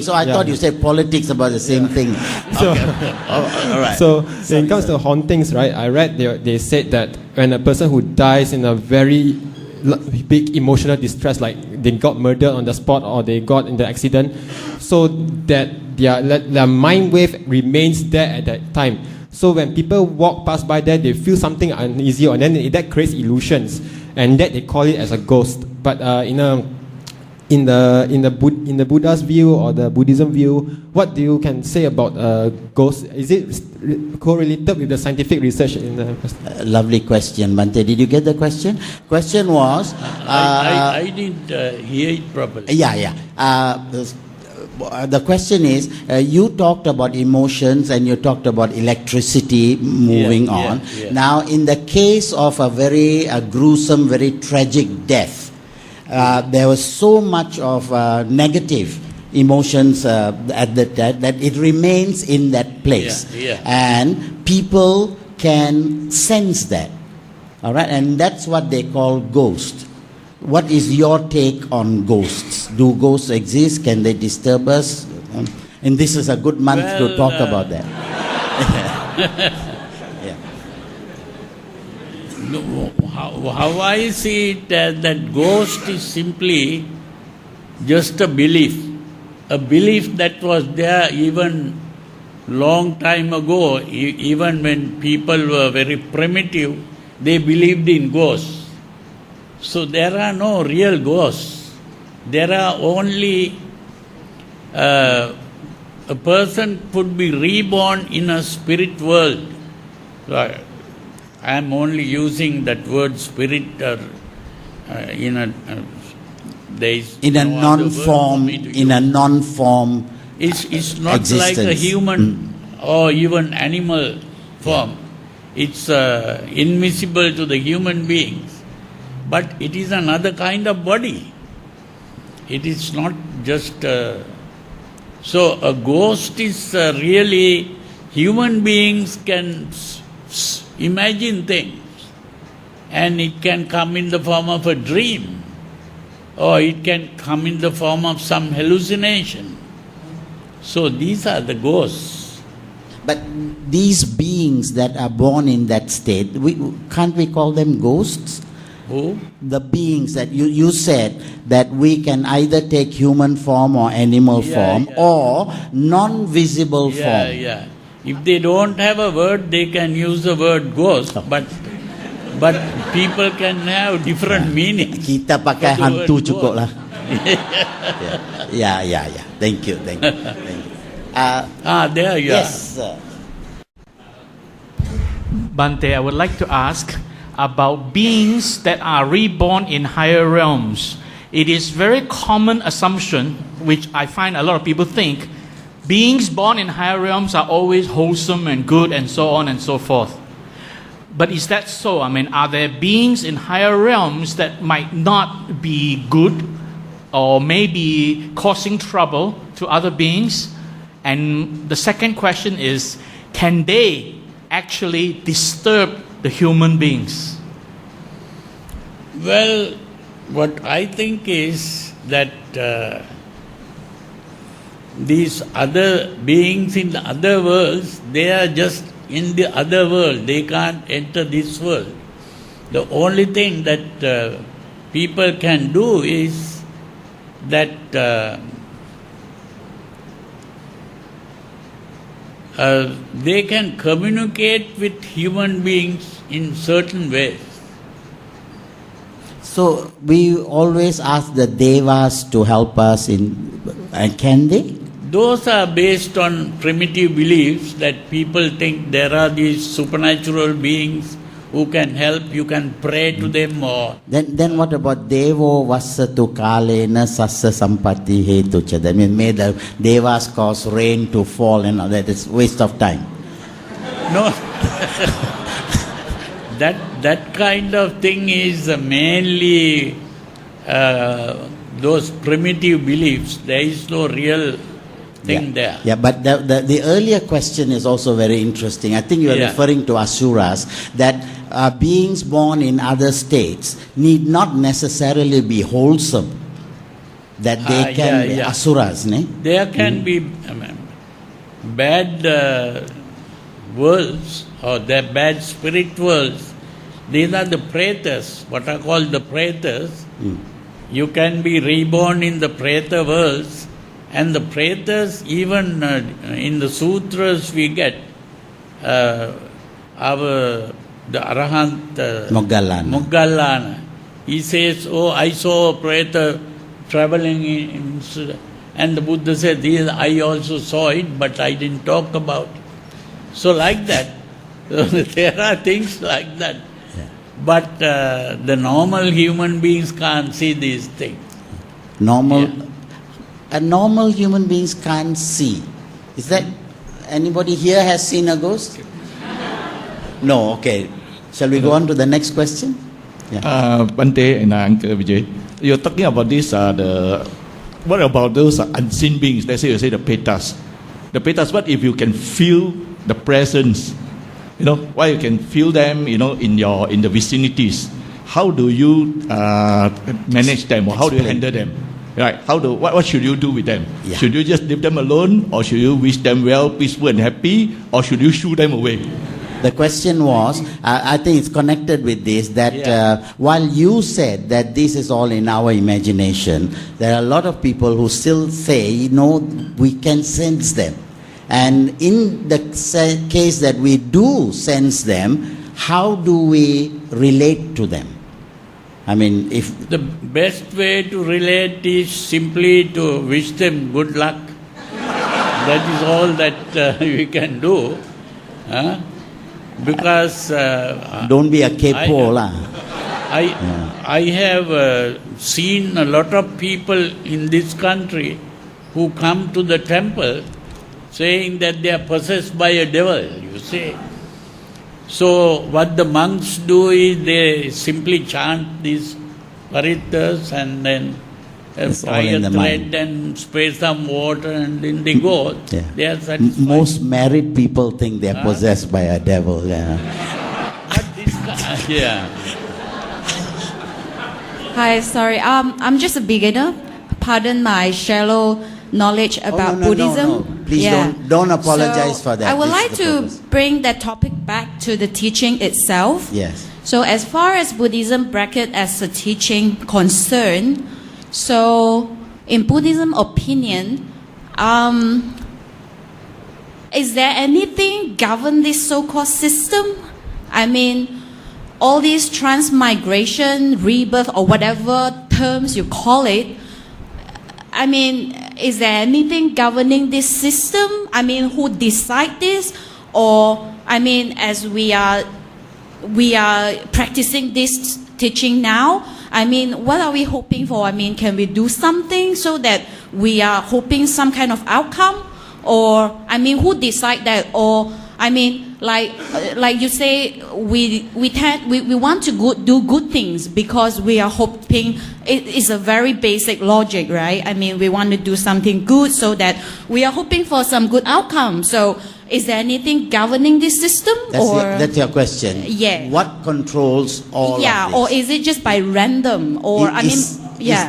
So I thought you said politics about the same thing. So, all right. So when it comes to hauntings, right? I read they said that when a person who dies in a very big emotional distress, like they got murdered on the spot or they got in the accident, so that their mind wave remains there at that time. So when people walk past by there, they feel something uneasy, and then that creates illusions, and that they call it as a ghost. But in the Buddha's view or the Buddhism view, what do you can say about ghosts? Is it correlated with the scientific research in the? Lovely question, Bhante. Did you get the question? Question was. I didn't hear it properly. Yeah. the question is, you talked about emotions and you talked about electricity moving on. Now, in the case of a very gruesome, very tragic death, there was so much of negative emotions at the death that it remains in that place. And people can sense that. All right, and that's what they call ghost. What is your take on ghosts? Do ghosts exist? Can they disturb us? And this is a good month to talk about that. How I see it, that ghost is simply just a belief that was there even long time ago. Even when people were very primitive, they believed in ghosts. So there are no real ghosts. There are only a person could be reborn in a spirit world. I am only using that word spirit in a non-form. It's not existence. like a human or even animal form. It's invisible to the human beings. But it is another kind of body. It is not just... so a ghost is really... Human beings can imagine things. And it can come in the form of a dream. Or it can come in the form of some hallucination. So these are the ghosts. But these beings that are born in that state, can't we call them ghosts? Who? The beings that you said that we can either take human form or animal form or non-visible form. If they don't have a word, they can use the word ghost, but people can have different meanings. Kita pakai hantu cukup lah. Yeah. Thank you. There you are. Yes, sir. Bhante, I would like to ask about beings that are reborn in higher realms. It is very common assumption, which I find a lot of people think, beings born in higher realms are always wholesome and good and so on and so forth. But is that so? I mean, are there beings in higher realms that might not be good or maybe causing trouble to other beings? And the second question is, can they actually disturb the human beings? Well, what I think is that these other beings in the other worlds, they are just in the other world. They can't enter this world. The only thing that people can do is that they can communicate with human beings in certain ways. So we always ask the devas to help us and can they? Those are based on primitive beliefs that people think there are these supernatural beings who can help, you can pray to them or... Then what about Devo Vassatu Kalena Sassa Sampati Hetucha? That means may the devas cause rain to fall and all that. It's waste of time. No. That kind of thing is mainly those primitive beliefs. There is no real thing there. Yeah, but the earlier question is also very interesting. I think you are referring to asuras, that beings born in other states need not necessarily be wholesome. That they can be asuras, ne? There can be bad worlds or the bad spirit worlds. These are the pretas, what are called the pretas. You can be reborn in the preta worlds. And the pretas, even in the sutras we get, the Arahant Moggallana, he says, I saw a preta traveling in, and the Buddha said, I also saw it, but I didn't talk about it. So like that, there are things like that. But the normal human beings can't see these things. a normal human beings can't see. Is that anybody here has seen a ghost? No, okay. Shall we go on to the next question? Yeah. Bhante and Uncle Vijay, you're talking about this. What about those unseen beings? Let's say you say the petas. The petas. What if you can feel the presence? You know, why you can feel them? You know, in the vicinities. How do you manage them, or how do you handle them? Right? What should you do with them? Yeah. Should you just leave them alone, or should you wish them well, peaceful and happy, or should you shoo them away? The question was, I think it's connected with this, that while you said that this is all in our imagination, there are a lot of people who still say, no, we can sense them. And in the case that we do sense them, how do we relate to them? I mean, if... The best way to relate is simply to wish them good luck. That is all that we can do. Because... don't be a kepo lah. I have seen a lot of people in this country who come to the temple saying that they are possessed by a devil, you see. So what the monks do is they simply chant these paritas and then tie a thread and spray some water and then they go. Yeah. They are satisfied. Most married people think they are possessed by a devil. Yeah. But this, yeah. Hi, sorry. I'm just a beginner. Pardon my shallow knowledge about Buddhism. No. Please don't apologize for that. I would This like is the to purpose. bring that topic back to the teaching itself. Yes. So as far as Buddhism bracket as a teaching concerned, so in Buddhism opinion, is there anything govern this so-called system? I mean, all these transmigration, rebirth, or whatever terms you call it, I mean, is there anything governing this system? I mean, who decide this? Or, I mean, as we are practicing this teaching now, I mean, what are we hoping for? I mean, can we do something so that we are hoping some kind of outcome? Or, I mean, who decide that? Or, I mean, like you say, we want to do good things because we are hoping. It is a very basic logic, right? I mean, we want to do something good so that we are hoping for some good outcome. So, is there anything governing this system? That's your question. Yeah. What controls all of this? Yeah, or is it just by random? Or Is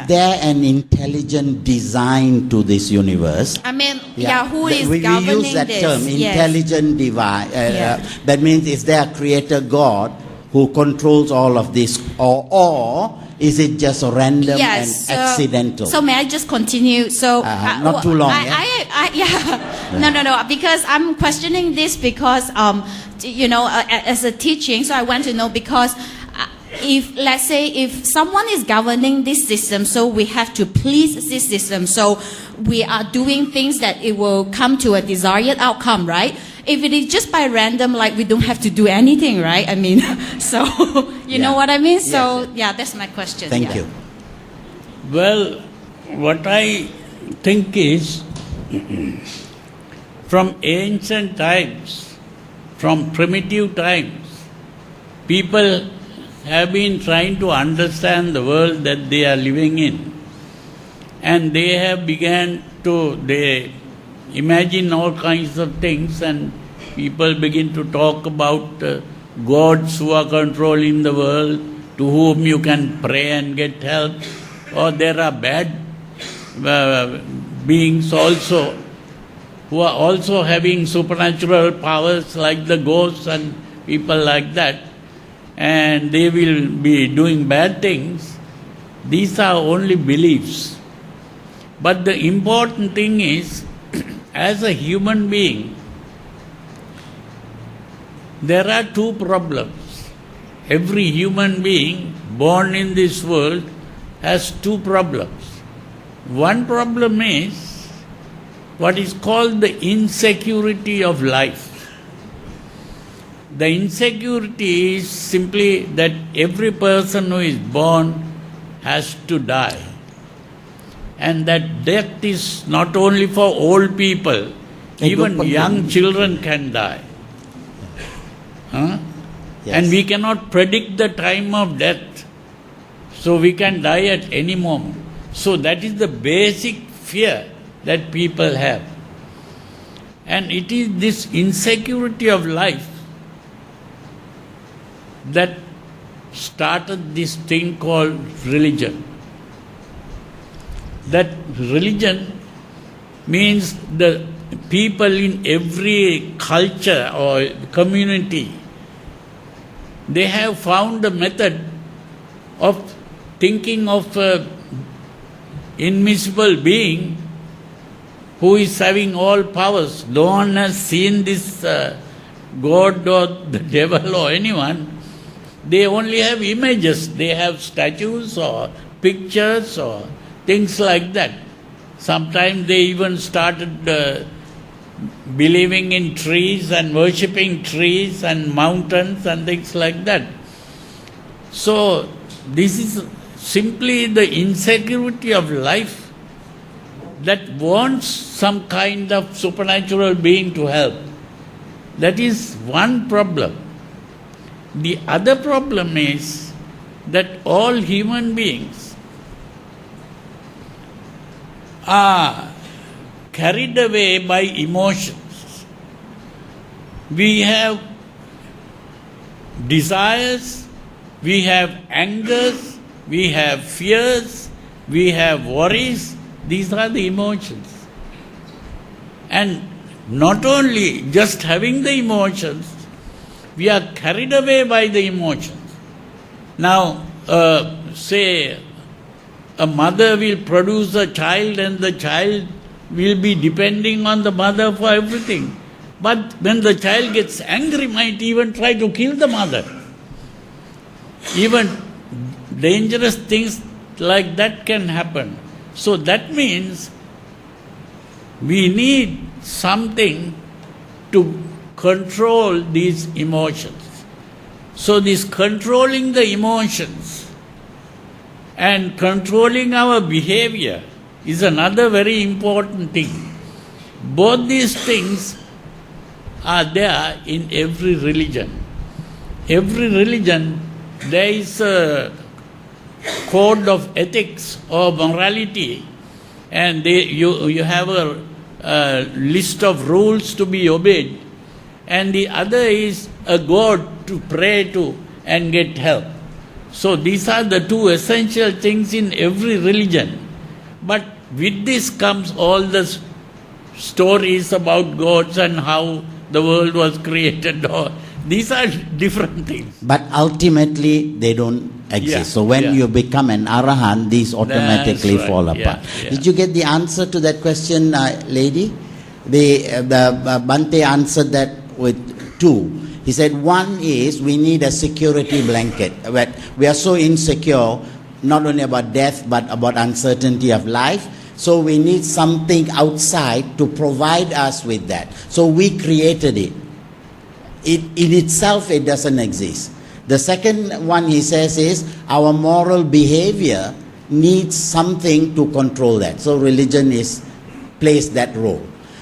there an intelligent design to this universe? I mean, who is we governing use that this? term, Yes. intelligent divine. That means, is there a creator God who controls all of this, or is it just random and accidental? So may I just continue? So not too long. No, because I'm questioning this because as a teaching, so I want to know because. If, let's say, if someone is governing this system, so we have to please this system, so we are doing things that it will come to a desired outcome, right? If it is just by random, like we don't have to do anything, right? I mean, so, you know what I mean? So, that's my question. Thank you. Well, what I think is, from ancient times, from primitive times, people have been trying to understand the world that they are living in. And they have they imagine all kinds of things, and people begin to talk about gods who are controlling the world, to whom you can pray and get help. Or there are bad beings also, who are also having supernatural powers like the ghosts and people like that. And they will be doing bad things. These are only beliefs. But the important thing is, as a human being, there are two problems. Every human being born in this world has two problems. One problem is what is called the insecurity of life. The insecurity is simply that every person who is born has to die. And that death is not only for old people, even young children can die. Huh? Yes. And we cannot predict the time of death. So we can die at any moment. So that is the basic fear that people have. And it is this insecurity of life that started this thing called religion. That religion means the people in every culture or community, they have found a method of thinking of an invisible being who is having all powers. No one has seen this God or the devil or anyone. They only have images. They have statues or pictures or things like that. Sometimes they even started believing in trees and worshipping trees and mountains and things like that. So this is simply the insecurity of life that wants some kind of supernatural being to help. That is one problem. The other problem is that all human beings are carried away by emotions. We have desires, we have angers, we have fears, we have worries. These are the emotions. And not only just having the emotions, we are carried away by the emotions. Now, say a mother will produce a child and the child will be depending on the mother for everything. But when the child gets angry, might even try to kill the mother. Even dangerous things like that can happen. So that means we need something to control these emotions. So this controlling the emotions and controlling our behavior is another very important thing. Both these things are there in every religion. Every religion, there is a code of ethics or morality, and you have a list of rules to be obeyed, and the other is a God to pray to and get help. So these are the two essential things in every religion. But with this comes all the stories about gods and how the world was created. These are different things. But ultimately, they don't exist. Yeah, so when yeah. you become an arahant, these automatically That's right. fall apart. Yeah, yeah. Did you get the answer to that question, lady? The Bhante answered that with two. He said, one is we need a security blanket. We are so insecure, not only about death, but about uncertainty of life. So we need something outside to provide us with that. So we created it. In itself, it doesn't exist. The second one he says is our moral behavior needs something to control that. So religion plays that role.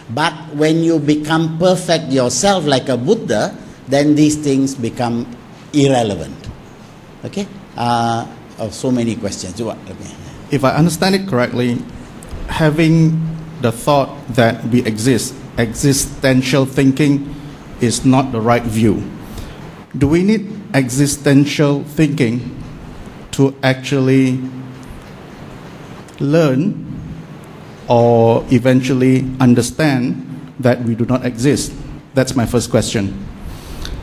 But when you become perfect yourself like a Buddha, then these things become irrelevant. Okay? So many questions. Okay. If I understand it correctly, having the thought that we exist, existential thinking is not the right view. Do we need existential thinking to actually learn or eventually understand that we do not exist? That's my first question.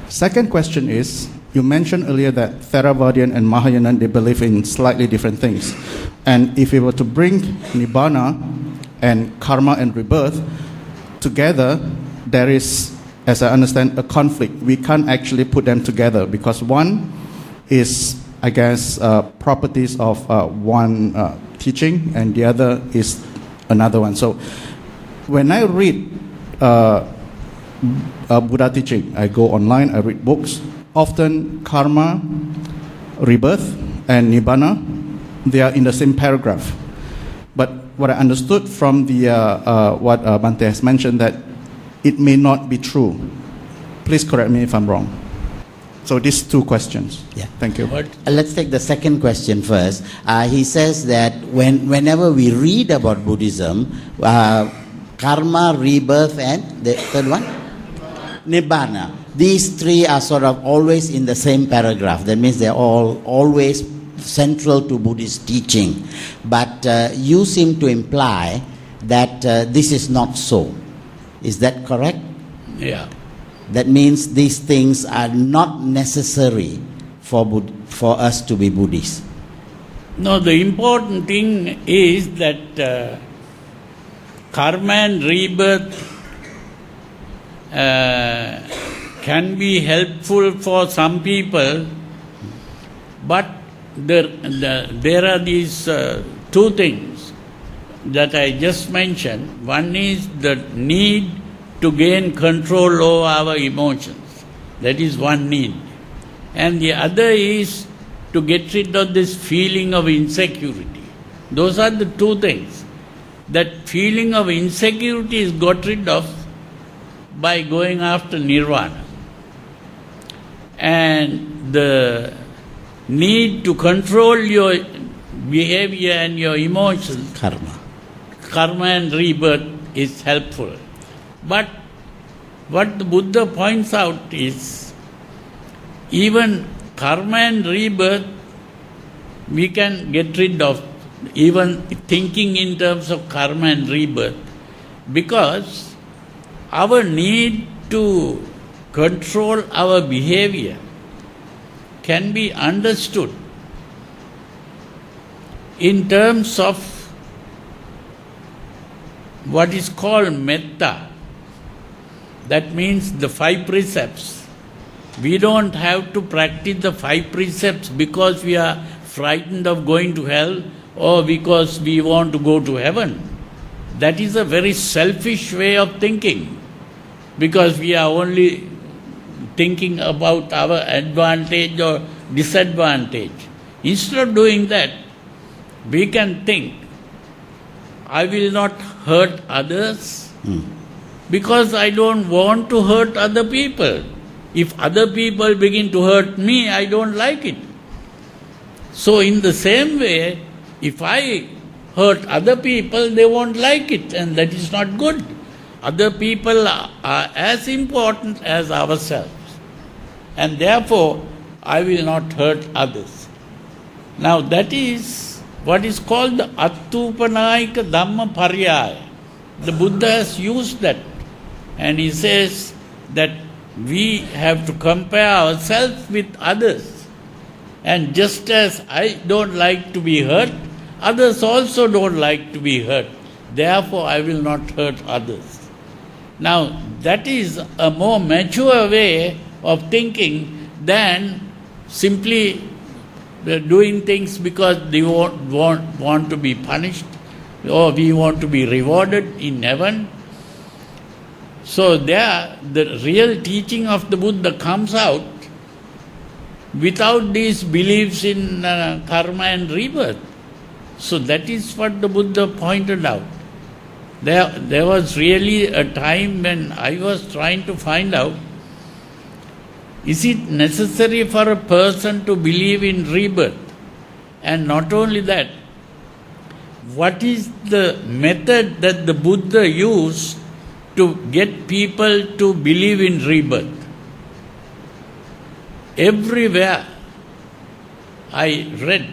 Second question is, you mentioned earlier that Theravadian and Mahayana, they believe in slightly different things. And if we were to bring Nibbana and karma and rebirth together, there is, as I understand, a conflict. We can't actually put them together because one is, I guess, properties of one teaching and the other is another one. So when I read Buddha teaching, I go online, I read books. Often karma, rebirth, and nibbana, they are in the same paragraph. But what I understood from the what Bhante has mentioned, that it may not be true. Please correct me if I'm wrong. So these two questions. Yeah. Thank you. Let's take the second question first. He says that whenever we read about Buddhism, karma, rebirth, and the third one? Nibbana. These three are sort of always in the same paragraph. That means they're all always central to Buddhist teaching. But you seem to imply that this is not so. Is that correct? Yeah. That means these things are not necessary for us to be Buddhist. No, the important thing is that karma and rebirth can be helpful for some people, but there are these two things that I just mentioned. One is the need to gain control over our emotions. That is one need. And the other is to get rid of this feeling of insecurity. Those are the two things. That feeling of insecurity is got rid of by going after nirvana. And the need to control your behavior and your emotions, karma and rebirth, is helpful. But what the Buddha points out is, even karma and rebirth we can get rid of, even thinking in terms of karma and rebirth, because our need to control our behavior can be understood in terms of what is called metta. That means the 5 precepts. We don't have to practice the 5 precepts because we are frightened of going to hell or because we want to go to heaven. That is a very selfish way of thinking, because we are only thinking about our advantage or disadvantage. Instead of doing that, we can think, I will not hurt others because I don't want to hurt other people. If other people begin to hurt me, I don't like it. So in the same way, if I hurt other people, they won't like it, and that is not good. Other people are as important as ourselves, and therefore I will not hurt others. Now that is what is called the Attupanayika Dhamma Paryaya. The Buddha has used that, and he says that we have to compare ourselves with others. And just as I don't like to be hurt, others also don't like to be hurt. Therefore, I will not hurt others. Now, that is a more mature way of thinking than simply doing things because they want to be punished or we want to be rewarded in heaven. So there, the real teaching of the Buddha comes out without these beliefs in karma and rebirth. So that is what the Buddha pointed out. There was really a time when I was trying to find out, is it necessary for a person to believe in rebirth? And not only that, what is the method that the Buddha used to get people to believe in rebirth? Everywhere I read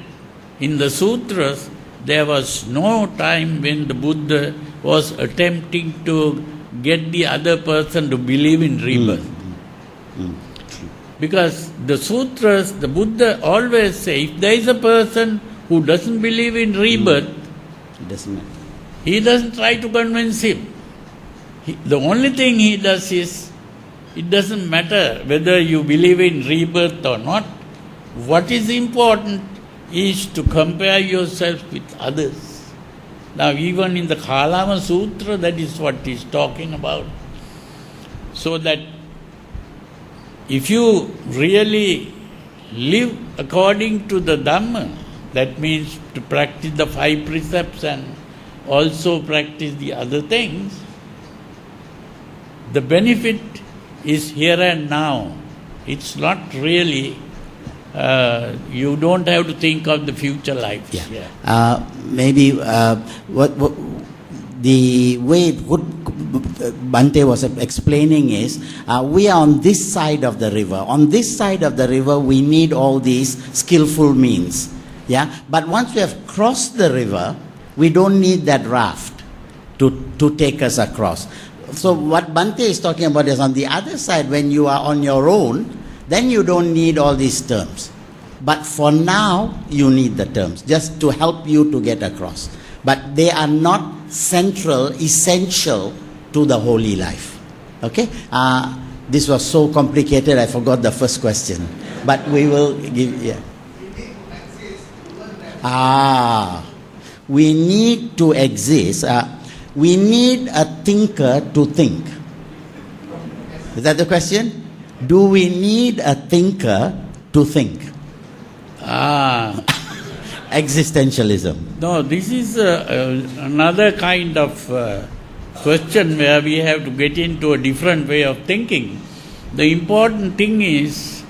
in the sutras, there was no time when the Buddha was attempting to get the other person to believe in rebirth. Because the sutras, the Buddha always says, if there is a person who doesn't believe in rebirth, he doesn't try to convince him. The only thing he does is, it doesn't matter whether you believe in rebirth or not. What is important is to compare yourself with others. Now even in the Kalama Sutra, that is what he is talking about. So that if you really live according to the Dhamma, that means to practice the 5 precepts and also practice the other things, the benefit is here and now. It's not really, you don't have to think of the future life. Maybe what the way Bhante was explaining is, we are on this side of the river. On this side of the river, we need all these skillful means. Yeah, but once we have crossed the river, we don't need that raft to take us across. So what Bhante is talking about is on the other side, when you are on your own, then you don't need all these terms. But for now, you need the terms, just to help you to get across. But they are not central, essential to the holy life. Okay? This was so complicated, I forgot the first question. But we will give, we need to exist. We need a thinker to think. Is that the question? Do we need a thinker to think? Existentialism. No, this is another kind of question where we have to get into a different way of thinking. The important thing is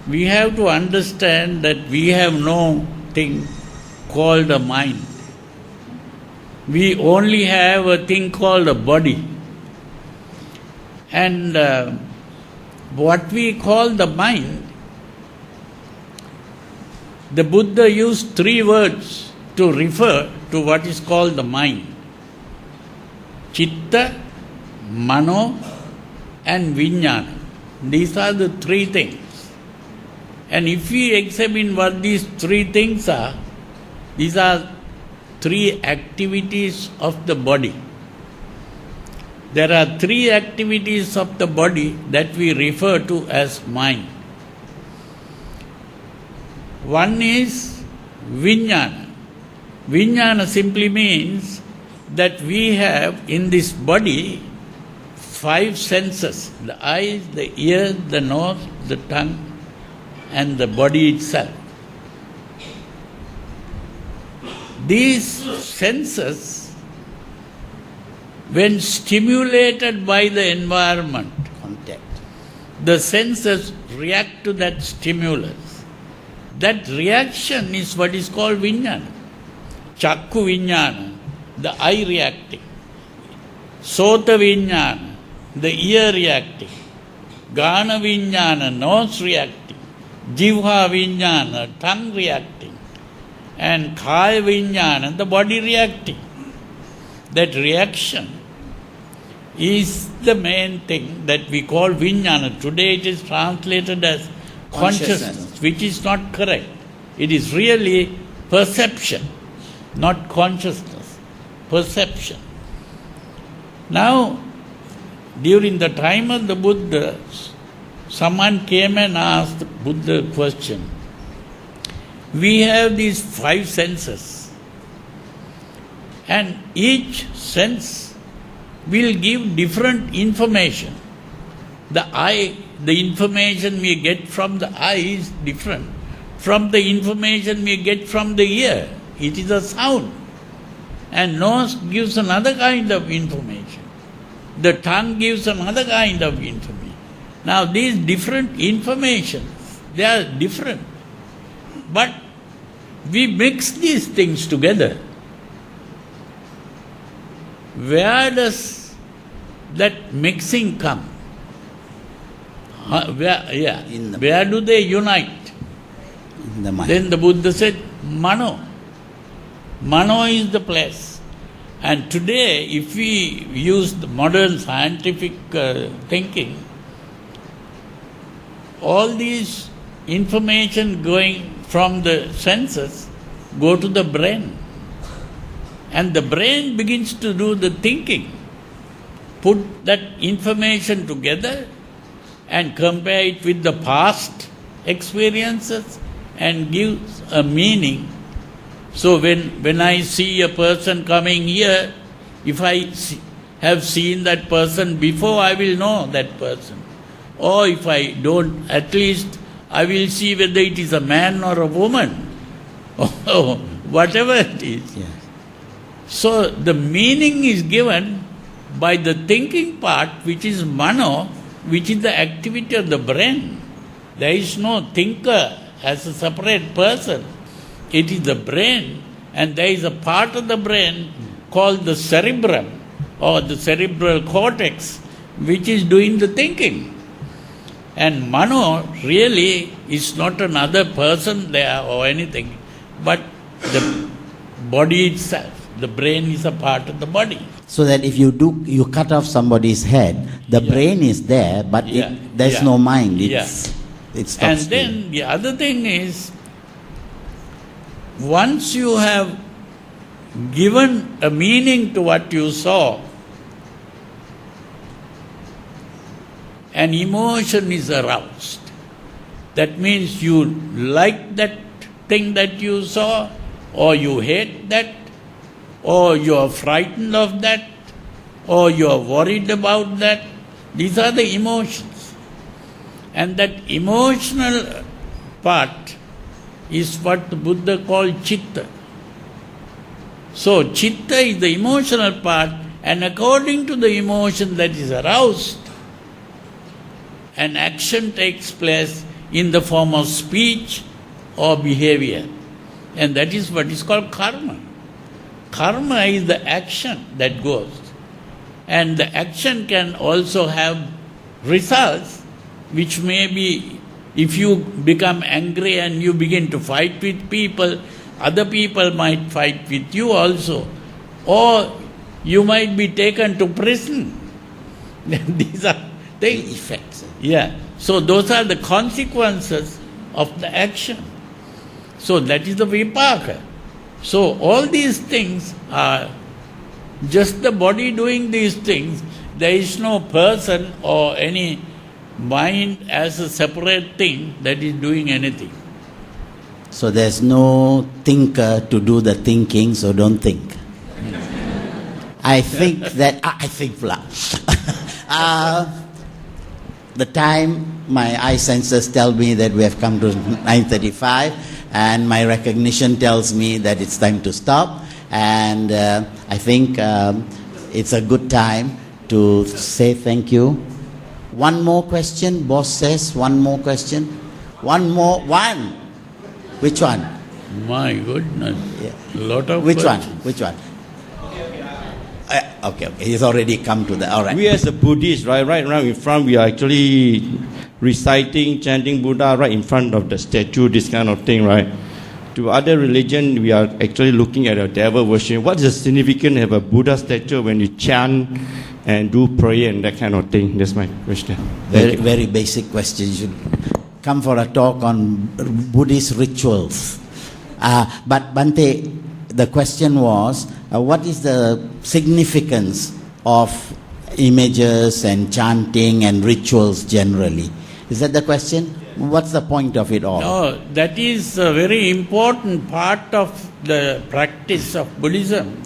we have to understand that we have no thing called a mind. We only have a thing called a body. And what we call the mind, the Buddha used 3 words to refer to what is called the mind. Chitta, Mano and Vijnana. These are the 3 things. And if we examine what these 3 things are, these are 3 activities of the body. There are 3 activities of the body that we refer to as mind. One is Vijnana. Vijnana simply means that we have in this body 5 senses: the eyes, the ears, the nose, the tongue, and the body itself. These senses, when stimulated by the environment, the senses react to that stimulus. That reaction is what is called Vijnana. Chakku Vijnana, the eye reacting. Sota Vijnana, the ear reacting. Gana Vijnana, nose reacting. Jivha Vijnana, tongue reacting. And Kaya Vijnana, the body reacting. That reaction is the main thing that we call Vijnana. Today it is translated as consciousness, which is not correct. It is really perception, not consciousness. Perception. Now, during the time of the Buddha, someone came and asked the Buddha a question. We have these 5 senses, and each sense will give different information. The eye, the information we get from the eye is different from the information we get from the ear. It is a sound. And nose gives another kind of information. The tongue gives another kind of information. Now these different informations, they are different. But we mix these things together. Where does that mixing come? Where do they unite? In the mind. Then the Buddha said, Mano. Mano is the place. And today, if we use the modern scientific thinking, all these information going from the senses go to the brain. And the brain begins to do the thinking. Put that information together and compare it with the past experiences and gives a meaning. So when I see a person coming here, if I have seen that person before, I will know that person. Or if I don't, at least I will see whether it is a man or a woman, or whatever it is. Yes. So the meaning is given by the thinking part, which is mano, which is the activity of the brain. There is no thinker as a separate person. It is the brain, and there is a part of the brain called the cerebrum or the cerebral cortex, which is doing the thinking. And mano really is not another person there or anything, but the body itself. The brain is a part of the body. So that if you cut off somebody's head, the brain is there, but there's no mind. It stops. And then the other thing is, once you have given a meaning to what you saw, an emotion is aroused. That means you like that thing that you saw, or you hate that, or you are frightened of that, or you are worried about that. These are the emotions. And that emotional part is what the Buddha called chitta. So chitta is the emotional part, and according to the emotion that is aroused, an action takes place in the form of speech or behavior. And that is what is called karma. Karma is the action that goes. And the action can also have results, which may be, if you become angry and you begin to fight with people, other people might fight with you also. Or you might be taken to prison. These are the effects. Yeah. So those are the consequences of the action. So that is the vipaka. So all these things are just the body doing these things. There is no person or any mind as a separate thing that is doing anything. So there's no thinker to do the thinking, so don't think. I think that, the time, my eye senses tell me that we have come to 9:35, and my recognition tells me that it's time to stop. And I think it's a good time to say thank you. One more question, boss says, one more question. One. Which one? My goodness. Lot of Which questions. Which one? Okay, he's already come to the, all right. We as a Buddhist, right now in front, we are actually reciting, chanting Buddha right in front of the statue, this kind of thing, right? To other religion, we are actually looking at a devil worship. What is the significance of a Buddha statue when you chant and do prayer and that kind of thing? That's my question. Very basic question. You should come for a talk on Buddhist rituals. But Bhante, the question was, what is the significance of images and chanting and rituals generally? Is that the question? What's the point of it all? No, that is a very important part of the practice of Buddhism,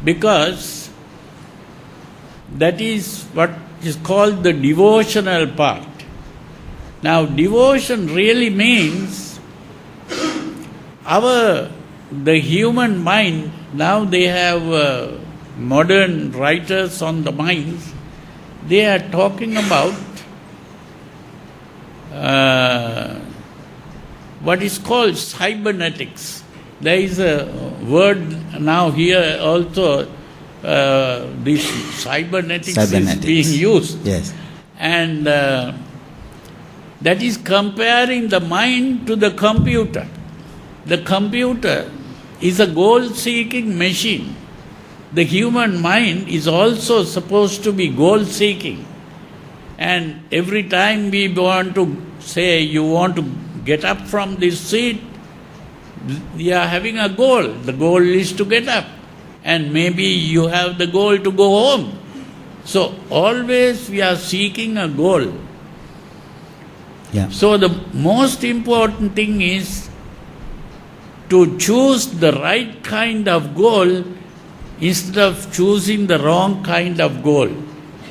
because that is what is called the devotional part. Now, devotion really means the human mind. Now they have modern writers on the minds. They are talking about what is called cybernetics. There is a word now here also, this cybernetics is being used. Yes. And that is comparing the mind to the computer. The computer is a goal-seeking machine. The human mind is also supposed to be goal-seeking. And every time we want to say, you want to get up from this seat, we are having a goal. The goal is to get up. And maybe you have the goal to go home. So always we are seeking a goal. Yeah. So the most important thing is to choose the right kind of goal instead of choosing the wrong kind of goal.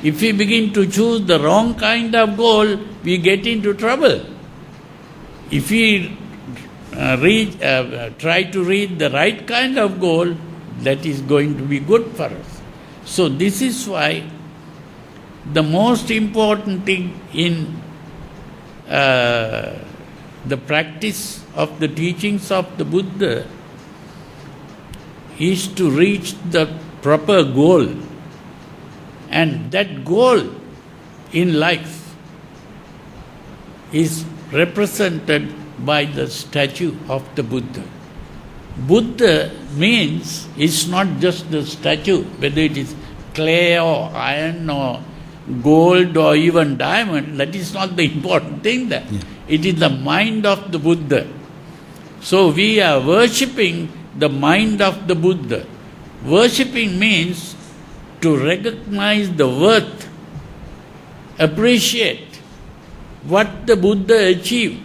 If we begin to choose the wrong kind of goal, we get into trouble. If we try to reach the right kind of goal, that is going to be good for us. So this is why the most important thing in the practice of the teachings of the Buddha is to reach the proper goal. And that goal in life is represented by the statue of the Buddha. Buddha means it's not just the statue, whether it is clay or iron or gold or even diamond, that is not the important thing there. Yeah. It is the mind of the Buddha. So we are worshipping the mind of the Buddha. Worshipping means to recognize the worth, appreciate what the Buddha achieved.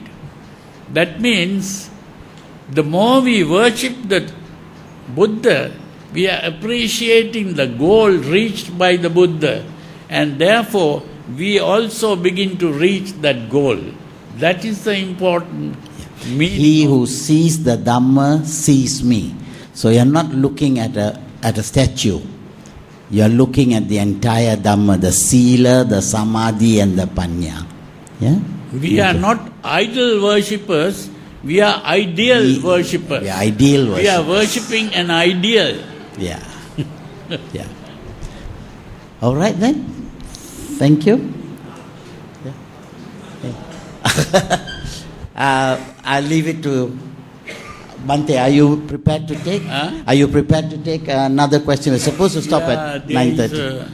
That means the more we worship the Buddha, we are appreciating the goal reached by the Buddha, and therefore we also begin to reach that goal. That is the important meaning. He who sees the Dhamma sees me. So you're not looking at a statue. You're looking at the entire Dhamma, the Sila, the Samadhi and the Panya. Yeah? We are not idol worshippers, we are ideal worshippers. We are ideal worshippers. We are worshipping an ideal. Yeah. Yeah. All right then. Thank you. Yeah. I'll leave it to Bhante. Are you prepared to take? Are you prepared to take another question? We're supposed to stop at 9:30.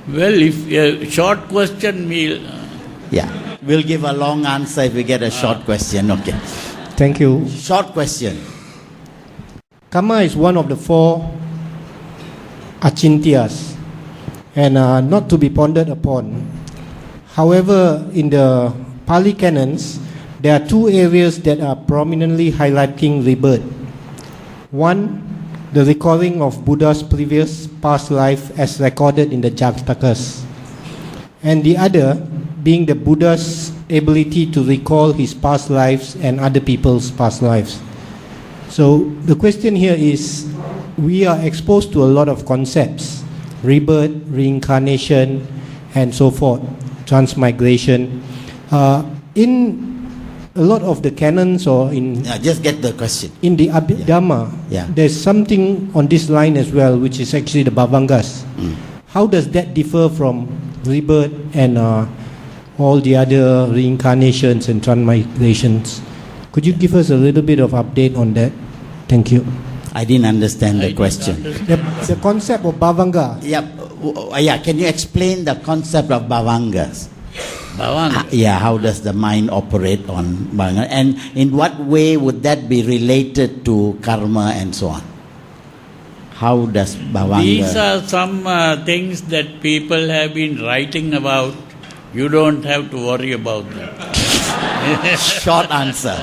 Well, if a short question, we'll give a long answer if we get a short question. Okay. Thank you. Short question. Karma is one of the four achintyas and not to be pondered upon. However, in the Pali canons, there are two areas that are prominently highlighting rebirth. One, the recalling of Buddha's previous past life as recorded in the Jatakas. And the other being the Buddha's ability to recall his past lives and other people's past lives. So the question here is, we are exposed to a lot of concepts, rebirth, reincarnation, and so forth, transmigration. In a lot of the canons or in... just get the question. In the Abhidhamma, there's something on this line as well, which is actually the Bhavangas. How does that differ from rebirth and all the other reincarnations and transmigrations? Could you give us a little bit of update on that? Thank you. I didn't understand the question. The concept of Bhavanga. Can you explain the concept of Bhavangas? How does the mind operate on Bhavanga? And in what way would that be related to karma and so on? How does Bhavanga... These are some things that people have been writing about. You don't have to worry about that. Short answer.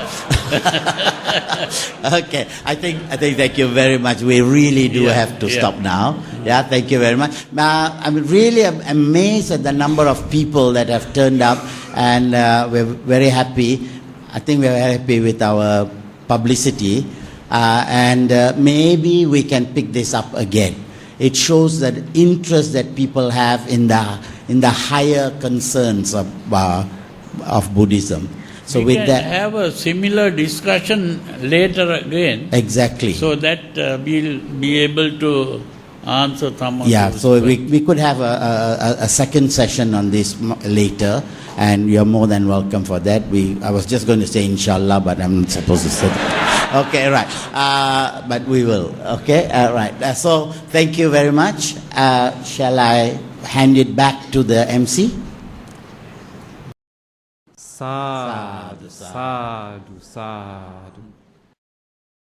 Okay, I think thank you very much. We really do have to stop now. Yeah, thank you very much. I'm really amazed at the number of people that have turned up, and we're very happy. I think we're very happy with our publicity, and maybe we can pick this up again. It shows that interest that people have in the higher concerns of Buddhism. So we with can have a similar discussion later again. Exactly. So that we'll be able to answer some of those so we could have a second session on this later, and you're more than welcome for that. I was just going to say inshallah, but I'm not supposed to say that. Okay, right. But we will. Okay, right. So thank you very much. Shall I hand it back to the MC? Sadhu, sadhu, sadhu.